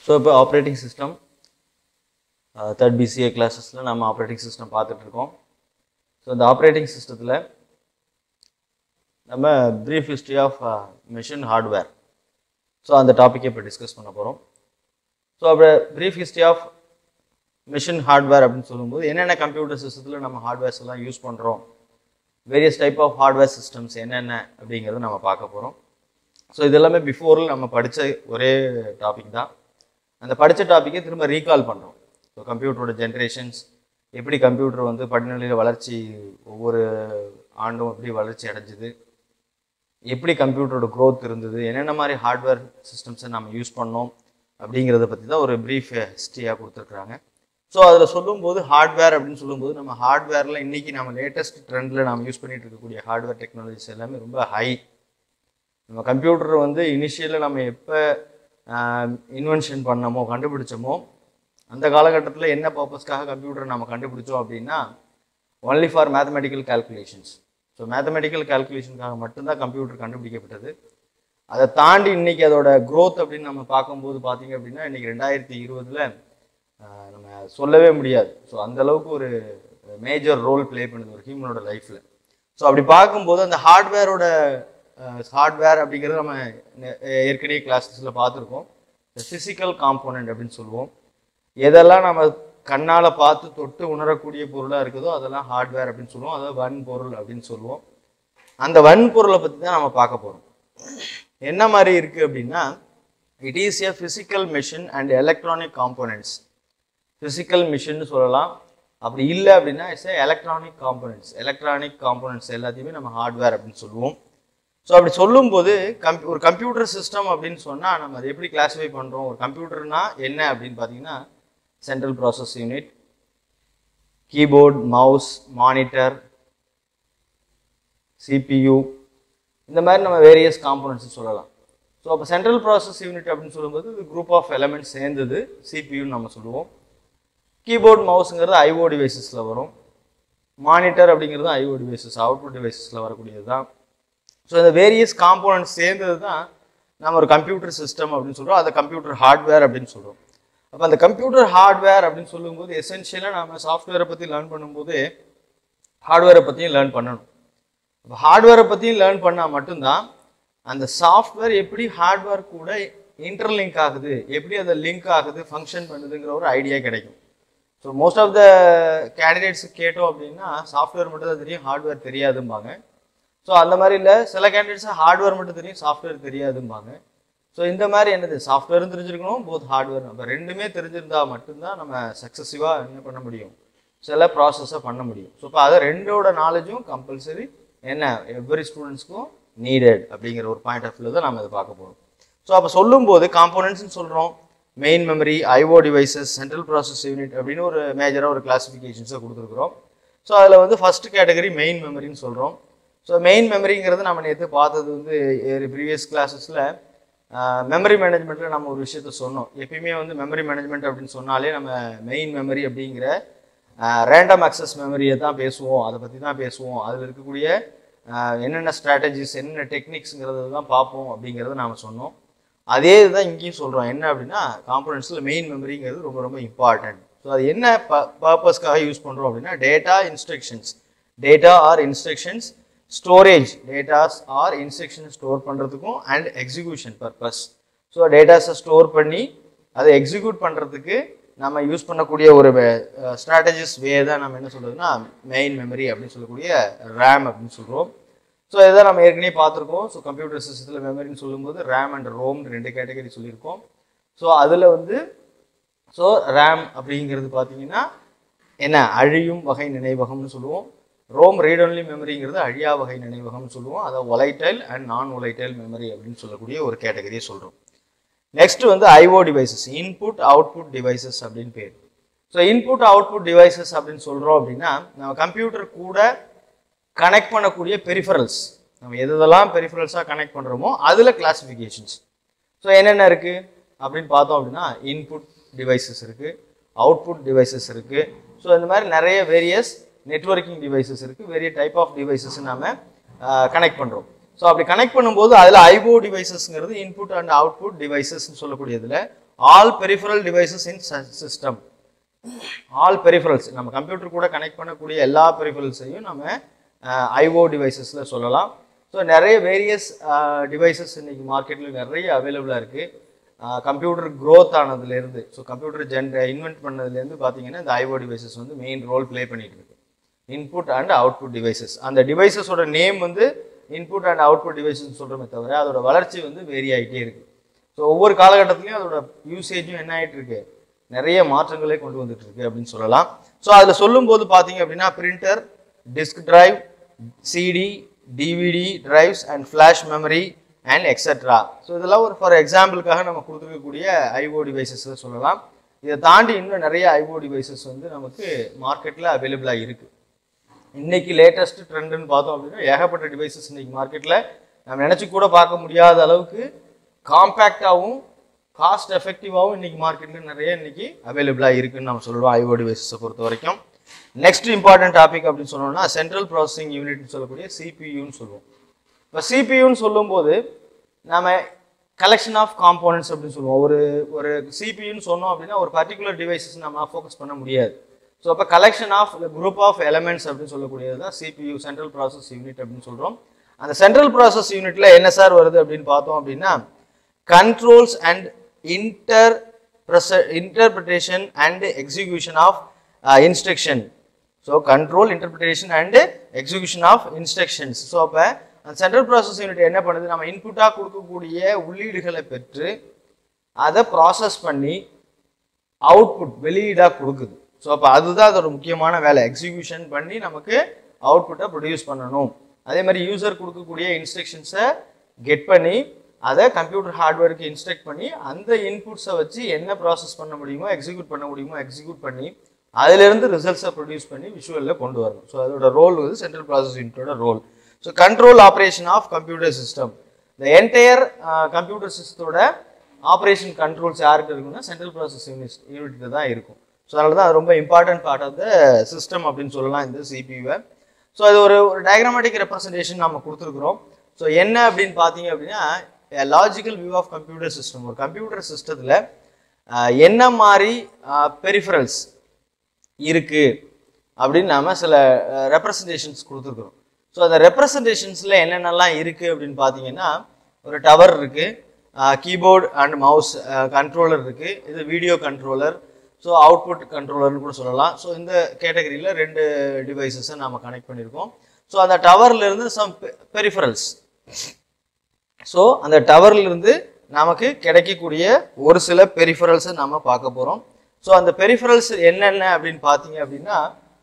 So இப்போ operating system third BCA கிளாஸஸில் நம்ம ஆப்ரேட்டிங் சிஸ்டம் பார்த்துட்ருக்கோம். ஸோ இந்த ஆப்ரேட்டிங் சிஸ்டத்தில் நம்ம brief history of machine hardware, so அந்த டாப்பிக்கை இப்போ டிஸ்கஸ் பண்ண போகிறோம். ஸோ அப்போ brief history of machine hardware அப்படின்னு சொல்லும்போது என்னென்ன கம்ப்யூட்டர் சிஸ்டத்தில் நம்ம ஹார்ட்வேர்ஸ் எல்லாம் யூஸ் பண்ணுறோம், various type of hardware systems என்னென்ன அப்படிங்கிறத நம்ம பார்க்க போகிறோம். ஸோ இதெல்லாமே பிஃபோரில் நம்ம படித்த ஒரே டாபிக் தான். அந்த படித்த டாப்பிக்கை திரும்ப ரீகால் பண்ணுறோம். ஸோ கம்ப்யூட்டரோட ஜென்ரேஷன்ஸ், எப்படி கம்ப்யூட்டர் வந்து படிநிலையில் வளர்ச்சி ஒவ்வொரு ஆண்டும் எப்படி வளர்ச்சி அடைஞ்சிது, எப்படி கம்ப்யூட்டரோட க்ரோத் இருந்தது, என்னென்ன மாதிரி ஹார்ட்வேர் சிஸ்டம்ஸை நம்ம யூஸ் பண்ணோம் அப்படிங்கிறத பற்றி தான் ஒரு ப்ரீஃப் ஹிஸ்ட்ரியாக கொடுத்துருக்குறாங்க. ஸோ அதில் சொல்லும்போது ஹார்ட்வேர் அப்படின்னு சொல்லும்போது நம்ம ஹார்ட்வேரில் இன்றைக்கி நம்ம லேட்டஸ்ட் ட்ரெண்டில் நம்ம யூஸ் பண்ணிகிட்டு இருக்கக்கூடிய ஹார்ட்வேர் டெக்னாலஜிஸ் எல்லாமே ரொம்ப ஹை. நம்ம கம்ப்யூட்டர் வந்து இனிஷியலில் நம்ம எப்போ இன்வென்ஷன் பண்ணமோ கண்டுபிடிச்சோமோ அந்த காலகட்டத்தில் என்ன பர்பஸ்க்காக கம்ப்யூட்டரை நம்ம கண்டுபிடிச்சோம் அப்படின்னா only for mathematical calculations. So mathematical கால்குலேஷனுக்காக மட்டும்தான் கம்ப்யூட்டர் கண்டுபிடிக்கப்பட்டது. அதை தாண்டி இன்றைக்கி அதோட க்ரோத் அப்படின்னு நம்ம பார்க்கும்போது பார்த்தீங்க அப்படின்னா இன்றைக்கி 2020 நம்ம சொல்லவே முடியாது. ஸோ அந்தளவுக்கு ஒரு மேஜர் ரோல் ப்ளே பண்ணுது ஒரு ஹியூமனோட லைஃப்பில். ஸோ அப்படி பார்க்கும்போது அந்த ஹார்ட்வேர் அப்படிங்கிறது நம்ம ஏற்கனவே கிளாஸஸில் பார்த்துருக்கோம். ஃபிசிக்கல் காம்போனன்ட் அப்படின்னு சொல்லுவோம். எதெல்லாம் நம்ம கண்ணால் பார்த்து தொட்டு உணரக்கூடிய பொருளாக இருக்குதோ அதெல்லாம் ஹார்ட்வேர் அப்படின்னு சொல்லுவோம். அதாவது வன்பொருள் அப்படின்னு சொல்லுவோம். அந்த வன்பொருளை பற்றி தான் நம்ம பார்க்க போகிறோம். என்ன மாதிரி இருக்குது அப்படின்னா, it is a physical machine and electronic components. Physical மிஷின்னு சொல்லலாம். அப்படி இல்லை அப்படின்னா it's electronic components. Electronic components எல்லாத்தையுமே நம்ம ஹார்ட்வேர் அப்படின்னு சொல்லுவோம். ஸோ அப்படி சொல்லும்போது ஒரு கம்ப்யூட்டர் சிஸ்டம் அப்படின்னு சொன்னால் நம்ம அதை எப்படி கிளாஸிஃபை பண்ணுறோம், ஒரு கம்ப்யூட்டர்னா என்ன அப்படின்னு பார்த்தீங்கன்னா central process unit, keyboard, mouse, monitor, CPU, இந்த மாதிரி நம்ம வேரியஸ் காம்போனன்ட்ஸ் சொல்லலாம். ஸோ அப்போ சென்ட்ரல் ப்ராசஸ் யூனிட் அப்படின்னு சொல்லும்போது இது குரூப் ஆஃப் எலமெண்ட்ஸ் சேர்ந்தது சிபியூன்னு நம்ம சொல்லுவோம். கீபோர்ட், மவுஸுங்கிறது ஐஓ டிவைசஸில் வரும். மானிட்டர் அப்படிங்கிறது ஐஓ டிவைசஸ், அவுட்புட் டிவைசஸில் வரக்கூடியது தான். ஸோ இந்த வேரியஸ் காம்போனன்ட்ஸ் சேர்ந்தது தான் நம்ம ஒரு கம்ப்யூட்டர் சிஸ்டம் அப்படின்னு சொல்கிறோம். அதை கம்ப்யூட்டர் ஹார்ட்வேர் அப்படின்னு சொல்கிறோம். அப்போ அந்த கம்ப்யூட்டர் ஹார்ட்வேர் அப்படின்னு சொல்லும்போது எசென்ஷியலாக நம்ம சாஃப்ட்வேரை பற்றி லேர்ன் பண்ணும்போது ஹார்ட்வேரை பற்றியும் லேர்ன் பண்ணணும். அப்போ ஹார்ட்வேரை பற்றியும் லேர்ன் பண்ணால் மட்டும்தான் அந்த சாஃப்ட்வேர் எப்படி ஹார்ட்வேர் கூட இன்டர்லிங்க் ஆகுது, எப்படி அதை லிங்க் ஆகுது, ஃபங்க்ஷன் பண்ணுதுங்கிற ஒரு ஐடியா கிடைக்கும். So most of the candidates கேட்டோம் அப்படின்னா சாஃப்ட்வேர் மட்டும் தான் தெரியும், ஹார்ட்வேர் தெரியாதும்பாங்க. ஸோ அந்த மாதிரி இல்லை, சில கேண்டிடேட்ஸ் ஹார்ட்வேர் மட்டும் தெரியும், சாஃப்ட்வேர் தெரியாதும்பாங்க. ஸோ இந்த மாதிரி என்னது, சாஃப்ட்வேரும் தெரிஞ்சிருக்கணும், போத் ஹார்ட்வேர். அப்போ ரெண்டுமே தெரிஞ்சிருந்தால் மட்டும்தான் நம்ம சக்ஸஸிவாக என்ன பண்ண முடியும், சில ப்ராசஸை பண்ண முடியும். ஸோ இப்போ அதை ரெண்டோட நாலேஜும் கம்பல்சரி என்ன எவ்ரி ஸ்டூடெண்ட்ஸ்க்கும் நீடட் அப்படிங்கிற ஒரு பாயிண்ட் ஆஃப் வியூ தான் நம்ம இதை பார்க்க போகிறோம். ஸோ அப்போ சொல்லும்போது காம்போனன்ட்ஸ்னு சொல்கிறோம். Main memory, IO devices, central process unit அப்படின்னு ஒரு மேஜராக ஒரு கிளாஸிஃபிகேஷன்ஸை கொடுத்துருக்குறோம். ஸோ அதில் வந்து ஃபஸ்ட்டு கேட்டகரி மெயின் மெமரின்னு சொல்கிறோம். ஸோ மெயின் மெமரிங்கிறது நம்ம நேற்று பார்த்தது வந்து ப்ரீவியஸ் கிளாஸஸில் மெமரி மேனேஜ்மெண்ட்டில் நம்ம ஒரு விஷயத்த சொன்னோம். எப்பயுமே வந்து மெமரி மேனேஜ்மெண்ட் அப்படின்னு சொன்னாலே நம்ம மெயின் மெமரி அப்படிங்கிற ரேண்டம் அக்சஸ் மெமரியை தான் பேசுவோம், அதை பற்றி தான் பேசுவோம். அதில் இருக்கக்கூடிய என்னென்ன ஸ்ட்ராட்டஜிஸ், என்னென்ன டெக்னிக்ஸுங்கிறது தான் பார்ப்போம் அப்படிங்கிறத நாம் சொன்னோம். அதே இதுதான் இங்கேயும் சொல்கிறோம். என்ன அப்படின்னா காம்போனன்ட்ஸில் மெயின் மெமரிங்கிறது ரொம்ப ரொம்ப இம்பார்ட்டன்ட். ஸோ அது என்ன பர்பஸ்க்காக யூஸ் பண்ணுறோம் அப்படின்னா data or instructions, storage, datas or instruction store பண்ணுறதுக்கும் அண்ட் எக்ஸிக்யூஷன் பர்பஸ். ஸோ டேட்டாஸை ஸ்டோர் பண்ணி அதை எக்ஸிக்யூட் பண்ணுறதுக்கு நம்ம யூஸ் பண்ணக்கூடிய ஒரு ஸ்ட்ராட்டஜிஸ் வே தான் நம்ம என்ன சொல்கிறதுனா மெயின் மெமரி அப்படின்னு சொல்லக்கூடிய ரேம் அப்படின்னு சொல்கிறோம். ஸோ இதான் நம்ம ஏற்கனவே பார்த்துருக்கோம். ஸோ கம்ப்யூட்டர் சிஸ்டத்தில் மெமரின்னு சொல்லும்போது ரேம் அண்ட் ரோம் ரெண்டு கேட்டகரி சொல்லியிருக்கோம். ஸோ அதில் வந்து ஸோ ரேம் அப்படிங்கிறது பார்த்தீங்கன்னா என்ன, அழியும் வகை நினைவகம்னு சொல்லுவோம். ரோம் ரீட் ஒன்லி மெமரிங்கிறது அழியா வகை நினைவகம்னு சொல்லுவோம். அதை ஒலைட்டைல் அண்ட் நான் ஒலைட்டைல் மெமரி அப்படின்னு சொல்லக்கூடிய ஒரு கேட்டகரியை சொல்கிறோம். நெக்ஸ்ட் வந்து IO devices, input output devices அப்படின்னு பேர். ஸோ இன்புட் அவுட்புட் டிவைசஸ் அப்படின்னு சொல்கிறோம் அப்படின்னா நம்ம கம்ப்யூட்டர் கூட கனெக்ட் பண்ணக்கூடிய பெரிஃபரல்ஸ், நம்ம எதெல்லாம் பெரிஃபரல்ஸாக கனெக்ட் பண்ணுறோமோ அதில் கிளாஸிஃபிகேஷன்ஸ். ஸோ என்னென்ன இருக்குது அப்படின்னு பார்த்தோம் அப்படின்னா இன்புட் டிவைசஸ் இருக்குது, அவுட்புட் டிவைசஸ் இருக்குது. ஸோ இந்த மாதிரி நிறைய வேரியஸ் நெட்வொர்க்கிங் டிவைசஸ் இருக்குது, வேரிய டைப் ஆஃப் டிவைசஸ் நம்ம கனெக்ட் பண்ணுறோம். ஸோ அப்படி கனெக்ட் பண்ணும்போது அதில் ஐஓ டிவைசஸ்ங்கிறது இன்புட் அண்ட் அவுட்புட் டிவைசஸ்ன்னு சொல்லக்கூடியதில் all peripheral devices in system. All peripherals, நம்ம கம்ப்யூட்டர் கூட கனெக்ட் பண்ணக்கூடிய எல்லா பெரிஃபரல்ஸையும் நம்ம ஐஓ டிவைசஸில் சொல்லலாம். ஸோ நிறைய வேரியஸ் டிவைசஸ் இன்னைக்கு மார்க்கெட்டில் நிறைய அவைலபிளாக இருக்குது. கம்ப்யூட்டர் க்ரோத் ஆனதுலேருந்து, ஸோ கம்ப்யூட்டர் இன்வென்ட் பண்ணதுலேருந்து பார்த்தீங்கன்னா இந்த ஐஓ டிவைசஸ் வந்து மெயின் ரோல் ப்ளே பண்ணிட்டு இருக்கு. இன்புட் அண்ட் அவுட்புட் டிவைசஸ், அந்த டிவைசஸோட நேம் வந்து இன்புட் அண்ட் அவுட்புட் டிவைசஸ் சொல்கிறோமே தவிர அதோட வளர்ச்சி வந்து வேரி ஆகிட்டே இருக்குது. ஸோ ஒவ்வொரு காலகட்டத்திலையும் அதோட யூசேஜும் என்ன ஆகிட்டு இருக்கு, நிறைய மாற்றங்களே கொண்டு வந்துட்டு இருக்கு அப்படின்னு சொல்லலாம். ஸோ அதில் சொல்லும்போது பார்த்தீங்க அப்படின்னா printer, disk drive, CD, DVD drives and flash memory and etcetera. So இதெல்லாம் ஒரு ஃபார் எக்ஸாம்பிளுக்காக நம்ம கொடுத்துருக்கக்கூடிய ஐஓ டிவைசஸ் சொல்லலாம். இதை தாண்டி இன்னும் நிறைய ஐஓ டிவைசஸ் வந்து நமக்கு மார்க்கெட்டில் அவைலபிளாக இருக்குது. இன்னைக்கு லேட்டஸ்ட் ட்ரெண்டுன்னு பார்த்தோம் அப்படின்னா ஏகப்பட்ட டிவைசஸ் இன்னைக்கு மார்க்கெட்டில் நம்ம நினச்சி கூட பார்க்க முடியாத அளவுக்கு காம்பேக்டாகவும் காஸ்ட் எஃபெக்டிவாகவும் இன்னைக்கு மார்க்கெட்டில் நிறைய இன்னைக்கு அவைலபிளாக இருக்குன்னு நம்ம சொல்லுவோம் ஐஓ டிவைசஸை பொறுத்த வரைக்கும். நெக்ஸ்ட் இம்பார்ட்டன்ட் டாபிக் அப்படின்னு சொன்னோம்னா சென்ட்ரல் ப்ராசஸிங் யூனிட்னு சொல்லக்கூடிய சிபியூன்னு சொல்லுவோம். இப்போ சிபியூன்னு சொல்லும்போது நம்ம கலெக்ஷன் ஆஃப் காம்போனன்ட்ஸ் அப்படின்னு சொல்லுவோம். ஒரு சிபியூன்னு சொன்னோம் அப்படின்னா ஒரு பர்டிகுலர் டிவைசஸ் நம்ம ஃபோக்கஸ் பண்ண முடியாது. ஸோ அப்போ collection of group of elements அப்படின்னு சொல்லக்கூடியது தான் சிபியூ, சென்ட்ரல் ப்ராசஸ் யூனிட் அப்படின்னு சொல்கிறோம். அந்த சென்ட்ரல் ப்ராசஸ் யூனிட்ல என்ன சார் வருது அப்படின்னு பார்த்தோம் அப்படின்னா controls and interpretation and execution of instruction. So control, interpretation and execution of instructions. So அப்போ அந்த சென்ட்ரல் ப்ராசஸ் யூனிட் என்ன பண்ணுது, நம்ம இன்புட்டாக கொடுக்கக்கூடிய உள்ளீடுகளை பெற்று அதை ப்ராசஸ் பண்ணி அவுட்புட் வெளியீடாக கொடுக்குது. ஸோ அப்போ அதுதான் அதோட முக்கியமான வேலை, எக்ஸிக்யூஷன் பண்ணி நமக்கு அவுட்புட்டை ப்ரொடியூஸ் பண்ணணும். அதே மாதிரி யூசர் கொடுக்கக்கூடிய இன்ஸ்ட்ரக்ஷன்ஸை கெட் பண்ணி அதை கம்ப்யூட்டர் ஹார்ட்வேருக்கு இன்ஸ்ட்ரக்ட் பண்ணி அந்த இன்புட்ஸை வச்சு என்ன ப்ராசஸ் பண்ண முடியுமோ எக்ஸிக்யூட் பண்ண முடியுமோ எக்ஸிக்யூட் பண்ணி அதிலிருந்து ரிசல்ட்ஸை ப்ரொடியூஸ் பண்ணி விஷுவலில் கொண்டு வரணும். ஸோ அதோட ரோல் வந்து சென்ட்ரல் ப்ராசஸ் யூனிட்டோட ரோல். So control operation of computer system, இந்த என்டையர் கம்ப்யூட்டர் சிஸ்டத்தோட ஆப்ரேஷன் கண்ட்ரோல்ஸ் யாருக்கு இருக்குன்னா சென்ட்ரல் ப்ராசஸ் யூனிட் தான் இருக்கும். ஸோ அதனால தான் அது ரொம்ப important part of the system அப்படின்னு சொல்லலாம் இந்த சிபியூவை. ஸோ அது ஒரு டயக்ராமேட்டிக் ரெப்ரசன்டேஷன் நம்ம கொடுத்துருக்குறோம். ஸோ என்ன அப்படின்னு பார்த்தீங்க அப்படின்னா logical view of computer system. ஒரு கம்ப்யூட்டர் சிஸ்டத்தில் என்ன மாதிரி பெரிஃபரல்ஸ் இருக்கு அப்படின்னு நாம சில ரெப்ரசன்டேஷன்ஸ் கொடுத்துருக்குறோம். ஸோ அந்த ரெப்ரசன்டேஷன்ஸில் என்னென்னலாம் இருக்குது அப்படின்னு பார்த்தீங்கன்னா ஒரு டவர் இருக்குது, கீபோர்டு அண்ட் மவுஸ் கண்ட்ரோலர் இருக்குது, இது வீடியோ கண்ட்ரோலர், ஸோ அவுட்புட் கண்ட்ரோலர்னு கூட சொல்லலாம். ஸோ இந்த கேட்டகரியில் 2 டிவைசஸை நம்ம கனெக்ட் பண்ணியிருக்கோம். ஸோ அந்த டவர்லேருந்து சம் பெரிஃபரல்ஸ், ஸோ அந்த டவர்லேருந்து நமக்கு கிடைக்கக்கூடிய ஒரு சில பெரிஃபரல்ஸை நம்ம பார்க்க போகிறோம். ஸோ அந்த பெரிஃபரல்ஸ் என்னென்ன அப்படின்னு பார்த்தீங்க அப்படின்னா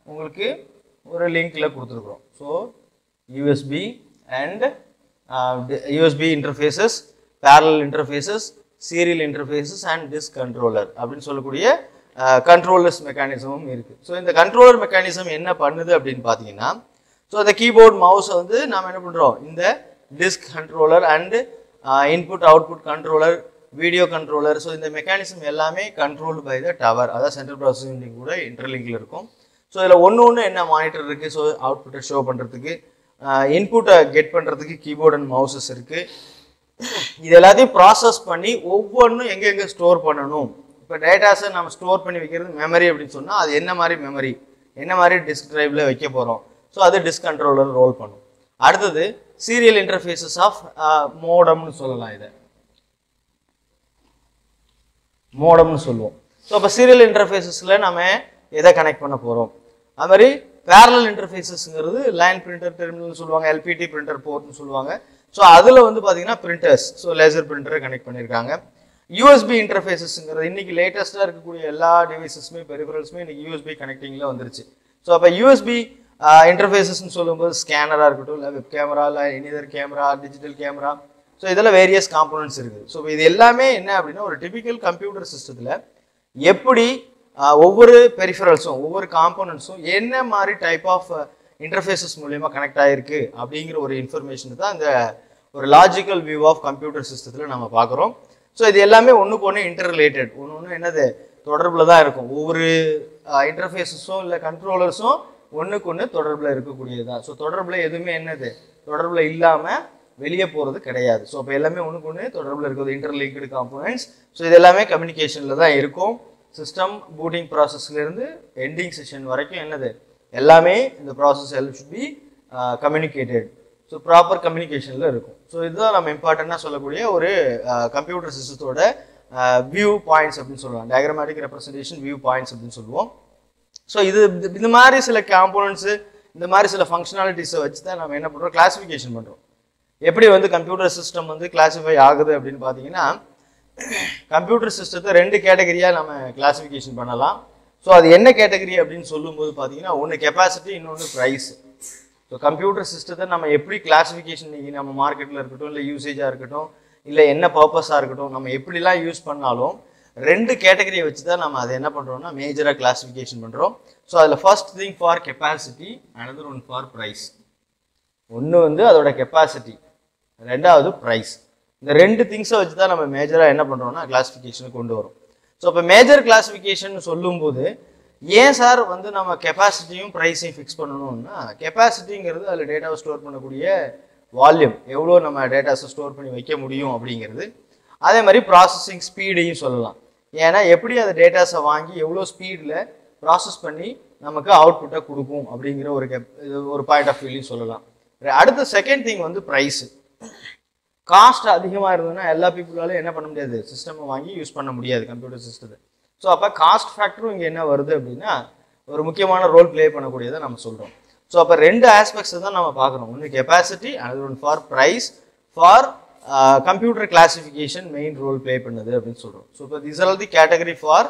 உங்களுக்கு ஒரு லிங்க்கில் கொடுத்துருக்குறோம். So USB and USB interfaces, parallel interfaces, serial interfaces and disk controller அப்படின்னு சொல்லக்கூடிய கண்ட்ரோலர்ஸ் மெக்கானிசமும் இருக்குது. ஸோ இந்த கண்ட்ரோலர் மெக்கானிசம் என்ன பண்ணுது அப்படின்னு பார்த்தீங்கன்னா ஸோ இந்த கீபோர்ட் மவுஸை வந்து நாம் என்ன பண்ணுறோம், இந்த disk controller and input output controller, video controller, so இந்த மெக்கானிசம் எல்லாமே கண்ட்ரோல்டு பை த டவர், அதாவது சென்ட்ரல் ப்ராசஸிங் யூனிட் கூட இன்டர்லிங்கில் இருக்கும். ஸோ இதில் ஒன்று என்ன மானிட்டர் இருக்குது, ஸோ அவுட்புட்டை ஷோ பண்ணுறதுக்கு, இன்புட்டை கெட் பண்ணுறதுக்கு கீபோர்ட் அண்ட் மவுசஸ் இருக்குது. இது எல்லாத்தையும் ப்ராசஸ் பண்ணி ஒவ்வொன்றும் எங்கெங்கே ஸ்டோர் பண்ணணும். இப்போ டேட்டாஸை நம்ம ஸ்டோர் பண்ணி வைக்கிறது மெமரி அப்படின்னு சொன்னால் அது என்ன மாதிரி மெமரி, என்ன மாதிரி டிஸ்க் டிரைவில் வைக்க போகிறோம், ஸோ அது டிஸ்க் கண்ட்ரோலர் ரோல் பண்ணும். அடுத்தது சீரியல் இன்டர்ஃபேஸஸ் ஆஃப் மோடம்னு சொல்லலாம், இதை மோடம்னு சொல்லுவோம். ஸோ அப்போ சீரியல் இன்டர்ஃபேஸஸில் நம்ம எதை கனெக்ட் பண்ண போகிறோம். அது மாதிரி பேரலல் இன்டர்ஃபேஸஸ்ங்கிறது லைன் பிரிண்டர் டெர்மினல்னு சொல்லுவாங்க, எல்பிடி பிரிண்டர் போர்ட்னு சொல்லுவாங்க. ஸோ அதில் வந்து பார்த்தீங்கன்னா பிரிண்டர்ஸ், ஸோ லேசர் பிரிண்டரை கனெக்ட் பண்ணியிருக்காங்க. யூஎஸ்பி இன்டர்ஃபேஸஸ்ங்கிறது இன்னைக்கு லேட்டஸ்ட்டாக இருக்கக்கூடிய எல்லா டிவைசஸுமே பெரிஃபரல்ஸுமே இன்னைக்கு யூஎஸ்பி கனெக்டிங்கில் வந்துருச்சு. ஸோ அப்போ யூஎஸ்பி இன்டர்ஃபேஸஸ்ன்னு சொல்லும்போது ஸ்கேனராக இருக்கட்டும், இல்லை வெப் கேமரா, இல்லை எனிதர் கேமரா, டிஜிட்டல் கேமரா, ஸோ இதில் வேரியஸ் காம்போனன்ட்ஸ் இருக்குது. ஸோ இது எல்லாமே என்ன அப்படின்னா ஒரு டிபிக்கல் கம்ப்யூட்டர் சிஸ்டத்தில் எப்படி ஒவ்வொரு பெரிஃபரல்ஸும் ஒவ்வொரு காம்போனன்ட்ஸும் என்ன மாதிரி டைப் ஆஃப் இன்டர்ஃபேஸஸ் மூலயமா கனெக்ட் ஆகிருக்கு அப்படிங்கிற ஒரு இன்ஃபர்மேஷன் தான் இந்த ஒரு லாஜிக்கல் வியூ ஆஃப் கம்ப்யூட்டர் சிஸ்டத்தில் நம்ம பார்க்குறோம். ஸோ இது எல்லாமே ஒன்றுக்கு ஒன்று இன்டர் ரிலேட்டட், ஒன்று என்னது தொடர்பில் தான் இருக்கும். ஒவ்வொரு இன்டர்ஃபேஸஸும் இல்லை கண்ட்ரோலர்ஸும் ஒன்றுக்கு ஒன்று தொடர்பில் இருக்கக்கூடியது தான். ஸோ தொடர்பில் எதுவுமே என்னது தொடர்பில் இல்லாமல் வெளியே போகிறது கிடையாது. ஸோ அப்போ எல்லாமே ஒன்றுக்கு ஒன்று தொடர்பில் இருக்கிறது, இன்டர்லிங்க்டு காம்போனன்ட்ஸ். ஸோ இது எல்லாமே கம்யூனிகேஷனில் தான் இருக்கும். சிஸ்டம் பூட்டிங் ப்ராசஸ்லேருந்து எண்டிங் செஷன் வரைக்கும் என்னது எல்லாமே இந்த ப்ராசஸ் எல்லாம் should be communicated. So proper கம்யூனிகேஷனில் இருக்கும். ஸோ இதுதான் நம்ம இம்பார்ட்டண்ட்டாக சொல்லக்கூடிய ஒரு கம்ப்யூட்டர் சிஸ்டத்தோட வியூ பாயிண்ட்ஸ் அப்படின்னு சொல்லுவோம். டயக்ராமேட்டிக் ரெப்ரசன்டேஷன் வியூ பாயிண்ட்ஸ் அப்படின்னு சொல்லுவோம். ஸோ இது இந்த மாதிரி சில காம்போனன்ட்ஸு, இந்த மாதிரி சில ஃபங்க்ஷனாலிட்டிஸை வச்சு தான் நம்ம என்ன பண்ணுறோம், கிளாஸிஃபிகேஷன் பண்ணுறோம். எப்படி வந்து கம்ப்யூட்டர் சிஸ்டம் வந்து கிளாஸிஃபை ஆகுது அப்படின்னு பார்த்தீங்கன்னா, கம்ப்யூட்டர் சிஸ்டத்தை 2 கேட்டகரியாக நம்ம கிளாஸிஃபிகேஷன் பண்ணலாம். ஸோ அது என்ன கேட்டகரி அப்படின்னு சொல்லும்போது பார்த்தீங்கன்னா, ஒன்று கெப்பாசிட்டி, இன்னொன்று ப்ரைஸ். ஸோ கம்ப்யூட்டர் சிஸ்டத்தை நம்ம எப்படி கிளாஸிஃபிகேஷன் இன்றைக்கி நம்ம மார்க்கெட்டில் இருக்கட்டும், இல்லை யூசேஜாக இருக்கட்டும், இல்லை என்ன பர்பஸாக இருக்கட்டும், நம்ம எப்படிலாம் யூஸ் பண்ணாலும் 2 கேட்டகரியை வச்சு தான் நம்ம அதை என்ன பண்ணுறோம்னா மேஜராக கிளாஸிஃபிகேஷன் பண்ணுறோம். ஸோ அதில் first thing for capacity, another one for price. ஒன்று வந்து அதோட கெப்பாசிட்டி, ரெண்டாவது ப்ரைஸ். இந்த 2 திங்ஸை வச்சு தான் நம்ம மேஜராக என்ன பண்ணுறோம்னா கிளாஸிஃபிகேஷனை கொண்டு வரோம். ஸோ இப்போ மேஜர் கிளாஸிஃபிகேஷன் சொல்லும்போது ஏன் சார் வந்து நம்ம கெப்பாசிட்டியும் ப்ரைஸையும் ஃபிக்ஸ் பண்ணணும்னா, கெப்பாசிட்டிங்கிறது அதில் டேட்டாவை ஸ்டோர் பண்ணக்கூடிய வால்யூம், எவ்வளோ நம்ம டேட்டாஸை ஸ்டோர் பண்ணி வைக்க முடியும் அப்படிங்கிறது. அதே மாதிரி ப்ராசஸிங் ஸ்பீடையும் சொல்லலாம். ஏன்னா எப்படி அந்த டேட்டாஸை வாங்கி எவ்வளோ ஸ்பீடில் ப்ராசஸ் பண்ணி நமக்கு அவுட்புட்டை கொடுக்கும் அப்படிங்கிற ஒரு பாயிண்ட் ஆஃப் வியூலையும் சொல்லலாம். அடுத்த செகண்ட் திங் வந்து ப்ரைஸு. காஸ்ட் அதிகமாக இருந்ததுன்னா எல்லா பீப்புளாலும் என்ன பண்ண முடியாது, சிஸ்டமை வாங்கி யூஸ் பண்ண முடியாது கம்ப்யூட்டர் சிஸ்டத்தை. ஸோ அப்போ காஸ்ட் ஃபேக்டரும் இங்கே என்ன வருது அப்படின்னா ஒரு முக்கியமான ரோல் ப்ளே பண்ணக்கூடியதை நம்ம சொல்கிறோம். ஸோ அப்போ 2 ஆஸ்பெக்ட்ஸை தான் நம்ம பார்க்குறோம். ஒன்று capacity, another one for price for computer classification main role play பண்ணுது அப்படின்னு சொல்கிறோம். ஸோ இப்போ this are the category for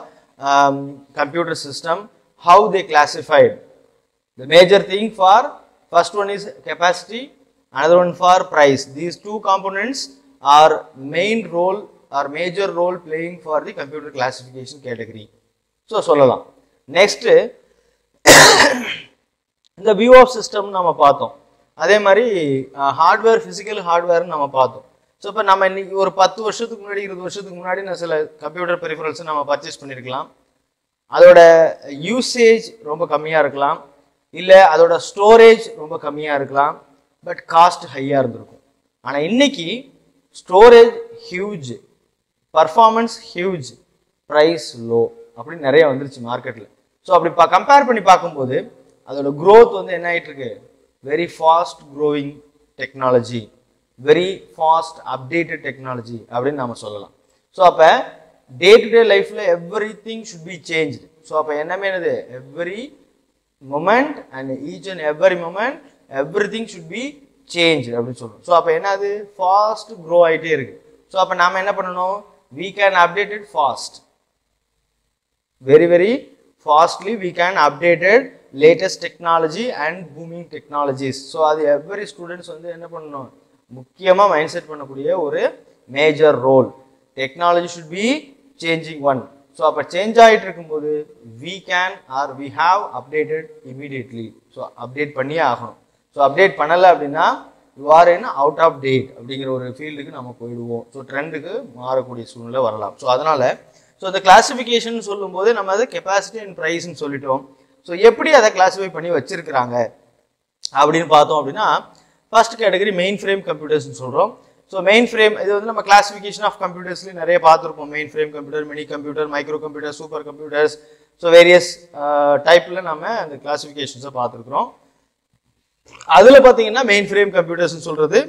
computer system, how they classified. The major thing for first one is capacity, another one for price. These 2 components are main role or major role playing for the computer classification category. So சொல்லலாம். Next இந்த view of system நம்ம பார்த்தோம். அதே மாதிரி hardware, physical hardware நம்ம பார்த்தோம். So இப்போ நம்ம இன்னைக்கு ஒரு 10 வருஷத்துக்கு முன்னாடி 20 வருஷத்துக்கு முன்னாடி நான் சில கம்ப்யூட்டர் பெரிஃபரல்ஸை நம்ம பர்ச்சேஸ் பண்ணியிருக்கலாம். அதோட யூசேஜ் ரொம்ப கம்மியாக இருக்கலாம், இல்லை அதோட ஸ்டோரேஜ் ரொம்ப கம்மியாக இருக்கலாம், பட் காஸ்ட் ஹையாக இருந்திருக்கும். ஆனால் இன்னைக்கு storage huge, performance huge, price low அப்படின்னு நிறைய வந்துருச்சு மார்க்கெட்டில். ஸோ அப்படி கம்பேர் பண்ணி பார்க்கும்போது அதோட க்ரோத் வந்து என்ன ஆகிட்டு இருக்கு, very fast growing technology, very fast updated technology அப்படின்னு நம்ம சொல்லலாம். ஸோ அப்போ டே டு டே லைஃப்பில் every thing should be change. So அப்போ என்னமே என்னது, every moment and each and every moment everything should be changed அப்படின்னு சொல்றோம். ஸோ அப்போ என்னது, ஃபாஸ்ட் க்ரோ ஆகிட்டே இருக்கு. ஸோ அப்போ நாம என்ன பண்ணணும், we can update it fast, very very fastly we can update it latest technology and booming technologies. So அது எவ்ரி ஸ்டூடெண்ட்ஸ் வந்து என்ன பண்ணணும், முக்கியமாக மைண்ட் செட் பண்ணக்கூடிய ஒரு major role. Technology should be changing one. So அப்போ சேஞ்ச் ஆகிட்டு இருக்கும்போது we can or we have updated immediately. So update பண்ணியே ஆகணும். ஸோ அப்டேட் பண்ணலை அப்படின்னா you are in out of date அப்படிங்கிற ஒரு ஃபீல்டுக்கு நம்ம போயிடுவோம். ஸோ ட்ரெண்டுக்கு மாறக்கூடிய சூழ்நிலை வரலாம். ஸோ அதனால் இந்த கிளாஸிஃபிகேஷன் சொல்லும்போது நம்ம அதை கெப்பாசிட்டி அண்ட் ப்ரைஸ்ன்னு சொல்லிட்டோம். ஸோ எப்படி அதை கிளாஸிஃபை பண்ணி வச்சிருக்கிறாங்க அப்படின்னு பார்த்தோம் அப்படின்னா, ஃபர்ஸ்ட் கேட்டகரி மெயின் ஃப்ரேம் கம்ப்யூட்டர்ஸ்னு சொல்கிறோம். ஸோ மெயின் ஃப்ரேம் இது வந்து நம்ம கிளாஸிஃபிகேஷன் ஆஃப் கம்ப்யூட்டர்ஸ்லேயும் நிறைய பார்த்துருப்போம். Main frame computer, mini computer, micro computer, super computers. So various டைப்பில் நம்ம அந்த கிளாஸிஃபிகேஷன்ஸை பார்த்துருக்குறோம். அதில் பார்த்தீங்கன்னா மெயின் ஃப்ரேம் கம்ப்யூட்டர்ஸ்னு சொல்கிறது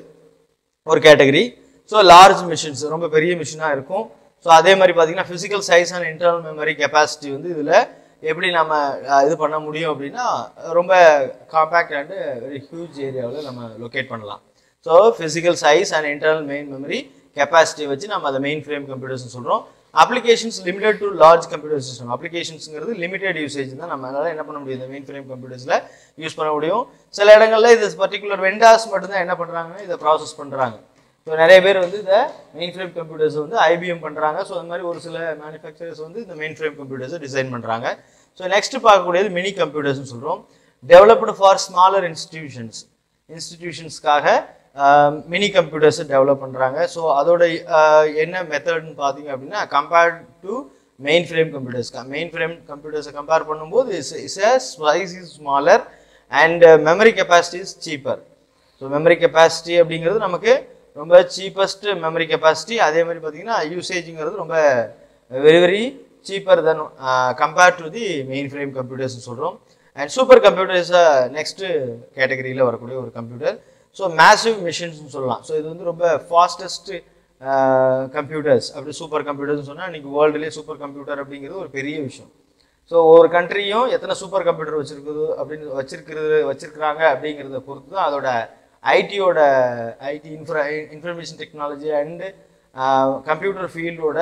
ஒரு கேட்டகரி. ஸோ லார்ஜ் மிஷின்ஸ், ரொம்ப பெரிய மிஷினாக இருக்கும். ஸோ அதே மாதிரி பார்த்தீங்கன்னா physical size and internal memory capacity வந்து இதில் எப்படி நம்ம இது பண்ண முடியும் அப்படின்னா ரொம்ப காம்பேக்ட் அண்டு வெரி ஹியூஜ் ஏரியாவில் நம்ம லொக்கேட் பண்ணலாம். So physical size and internal main memory capacity வச்சு நம்ம அதை மெயின் ஃப்ரேம் கம்ப்யூட்டர்ஸ்னு சொல்கிறோம். Applications limited to large computer system. அப்ளிகேஷன்ஸுங்கிறது லிமிடெட் யூசேஜ் தான் நம்மளால என்ன பண்ண முடியும், இந்த மெயின் ஃப்ரேம் கம்ப்யூட்டர்ஸில் யூஸ் பண்ண முடியும். சில இடங்களில் இது பர்டிகுலர் வெண்டார்ஸ் மட்டும்தான் என்ன பண்ணுறாங்கன்னா இதை ப்ராசஸ் பண்ணுறாங்க. ஸோ நிறைய பேர் வந்து இந்த மெயின் ஃப்ரேம் கம்ப்யூட்டர்ஸ் வந்து IBM பண்ணுறாங்க. ஸோ அந்த மாதிரி ஒரு சில மேனுஃபேக்சரர்ஸ் வந்து இந்த மெயின் ஃப்ரேம் கம்ப்யூட்டர்ஸை டிசைன் பண்ணுறாங்க. ஸோ நெக்ஸ்ட் பார்க்கக்கூடியது மினி கம்ப்யூட்டர்ஸ்னு சொல்கிறோம். டெவலப்டு ஃபார் ஸ்மாலர் இன்ஸ்டிடியூஷன்ஸ்க்காக மினி கம்ப்யூட்டர்ஸை டெவலப் பண்ணுறாங்க. ஸோ அதோட என்ன மெத்தட்னு பார்த்தீங்க அப்படின்னா, கம்பேர்ட் டு மெயின் ஃப்ரேம் கம்ப்யூட்டர்ஸை கம்பேர் பண்ணும்போது size is smaller and memory capacity is cheaper. So memory capacity அப்படிங்கிறது நமக்கு ரொம்ப சீப்பஸ்ட் மெமரி கெப்பாசிட்டி. அதே மாதிரி பார்த்தீங்கன்னா யூசேஜுங்கிறது ரொம்ப very very cheaper than compared to the mainframe கம்ப்யூட்டர்ஸ்னு சொல்கிறோம். அண்ட் சூப்பர் கம்ப்யூட்டர்ஸை நெக்ஸ்ட்டு கேட்டகரியில் வரக்கூடிய ஒரு கம்ப்யூட்டர். ஸோ மேசிவ் மிஷின்ஸ்னு சொல்லலாம். ஸோ இது வந்து ரொம்ப ஃபாஸ்டஸ்ட் கம்ப்யூட்டர்ஸ். அப்படி சூப்பர் கம்ப்யூட்டர்ஸ்னு சொன்னால் இன்றைக்கி வேர்ல்டுலேயே சூப்பர் கம்ப்யூட்டர் அப்படிங்கிறது ஒரு பெரிய விஷயம். ஸோ ஒவ்வொரு கண்ட்ரியும் எத்தனை சூப்பர் கம்ப்யூட்டர் அப்படின்னு வச்சிருக்கிறாங்க அப்படிங்கிறத பொறுத்து தான் அதோட IT information technology and computer ஃபீல்டோட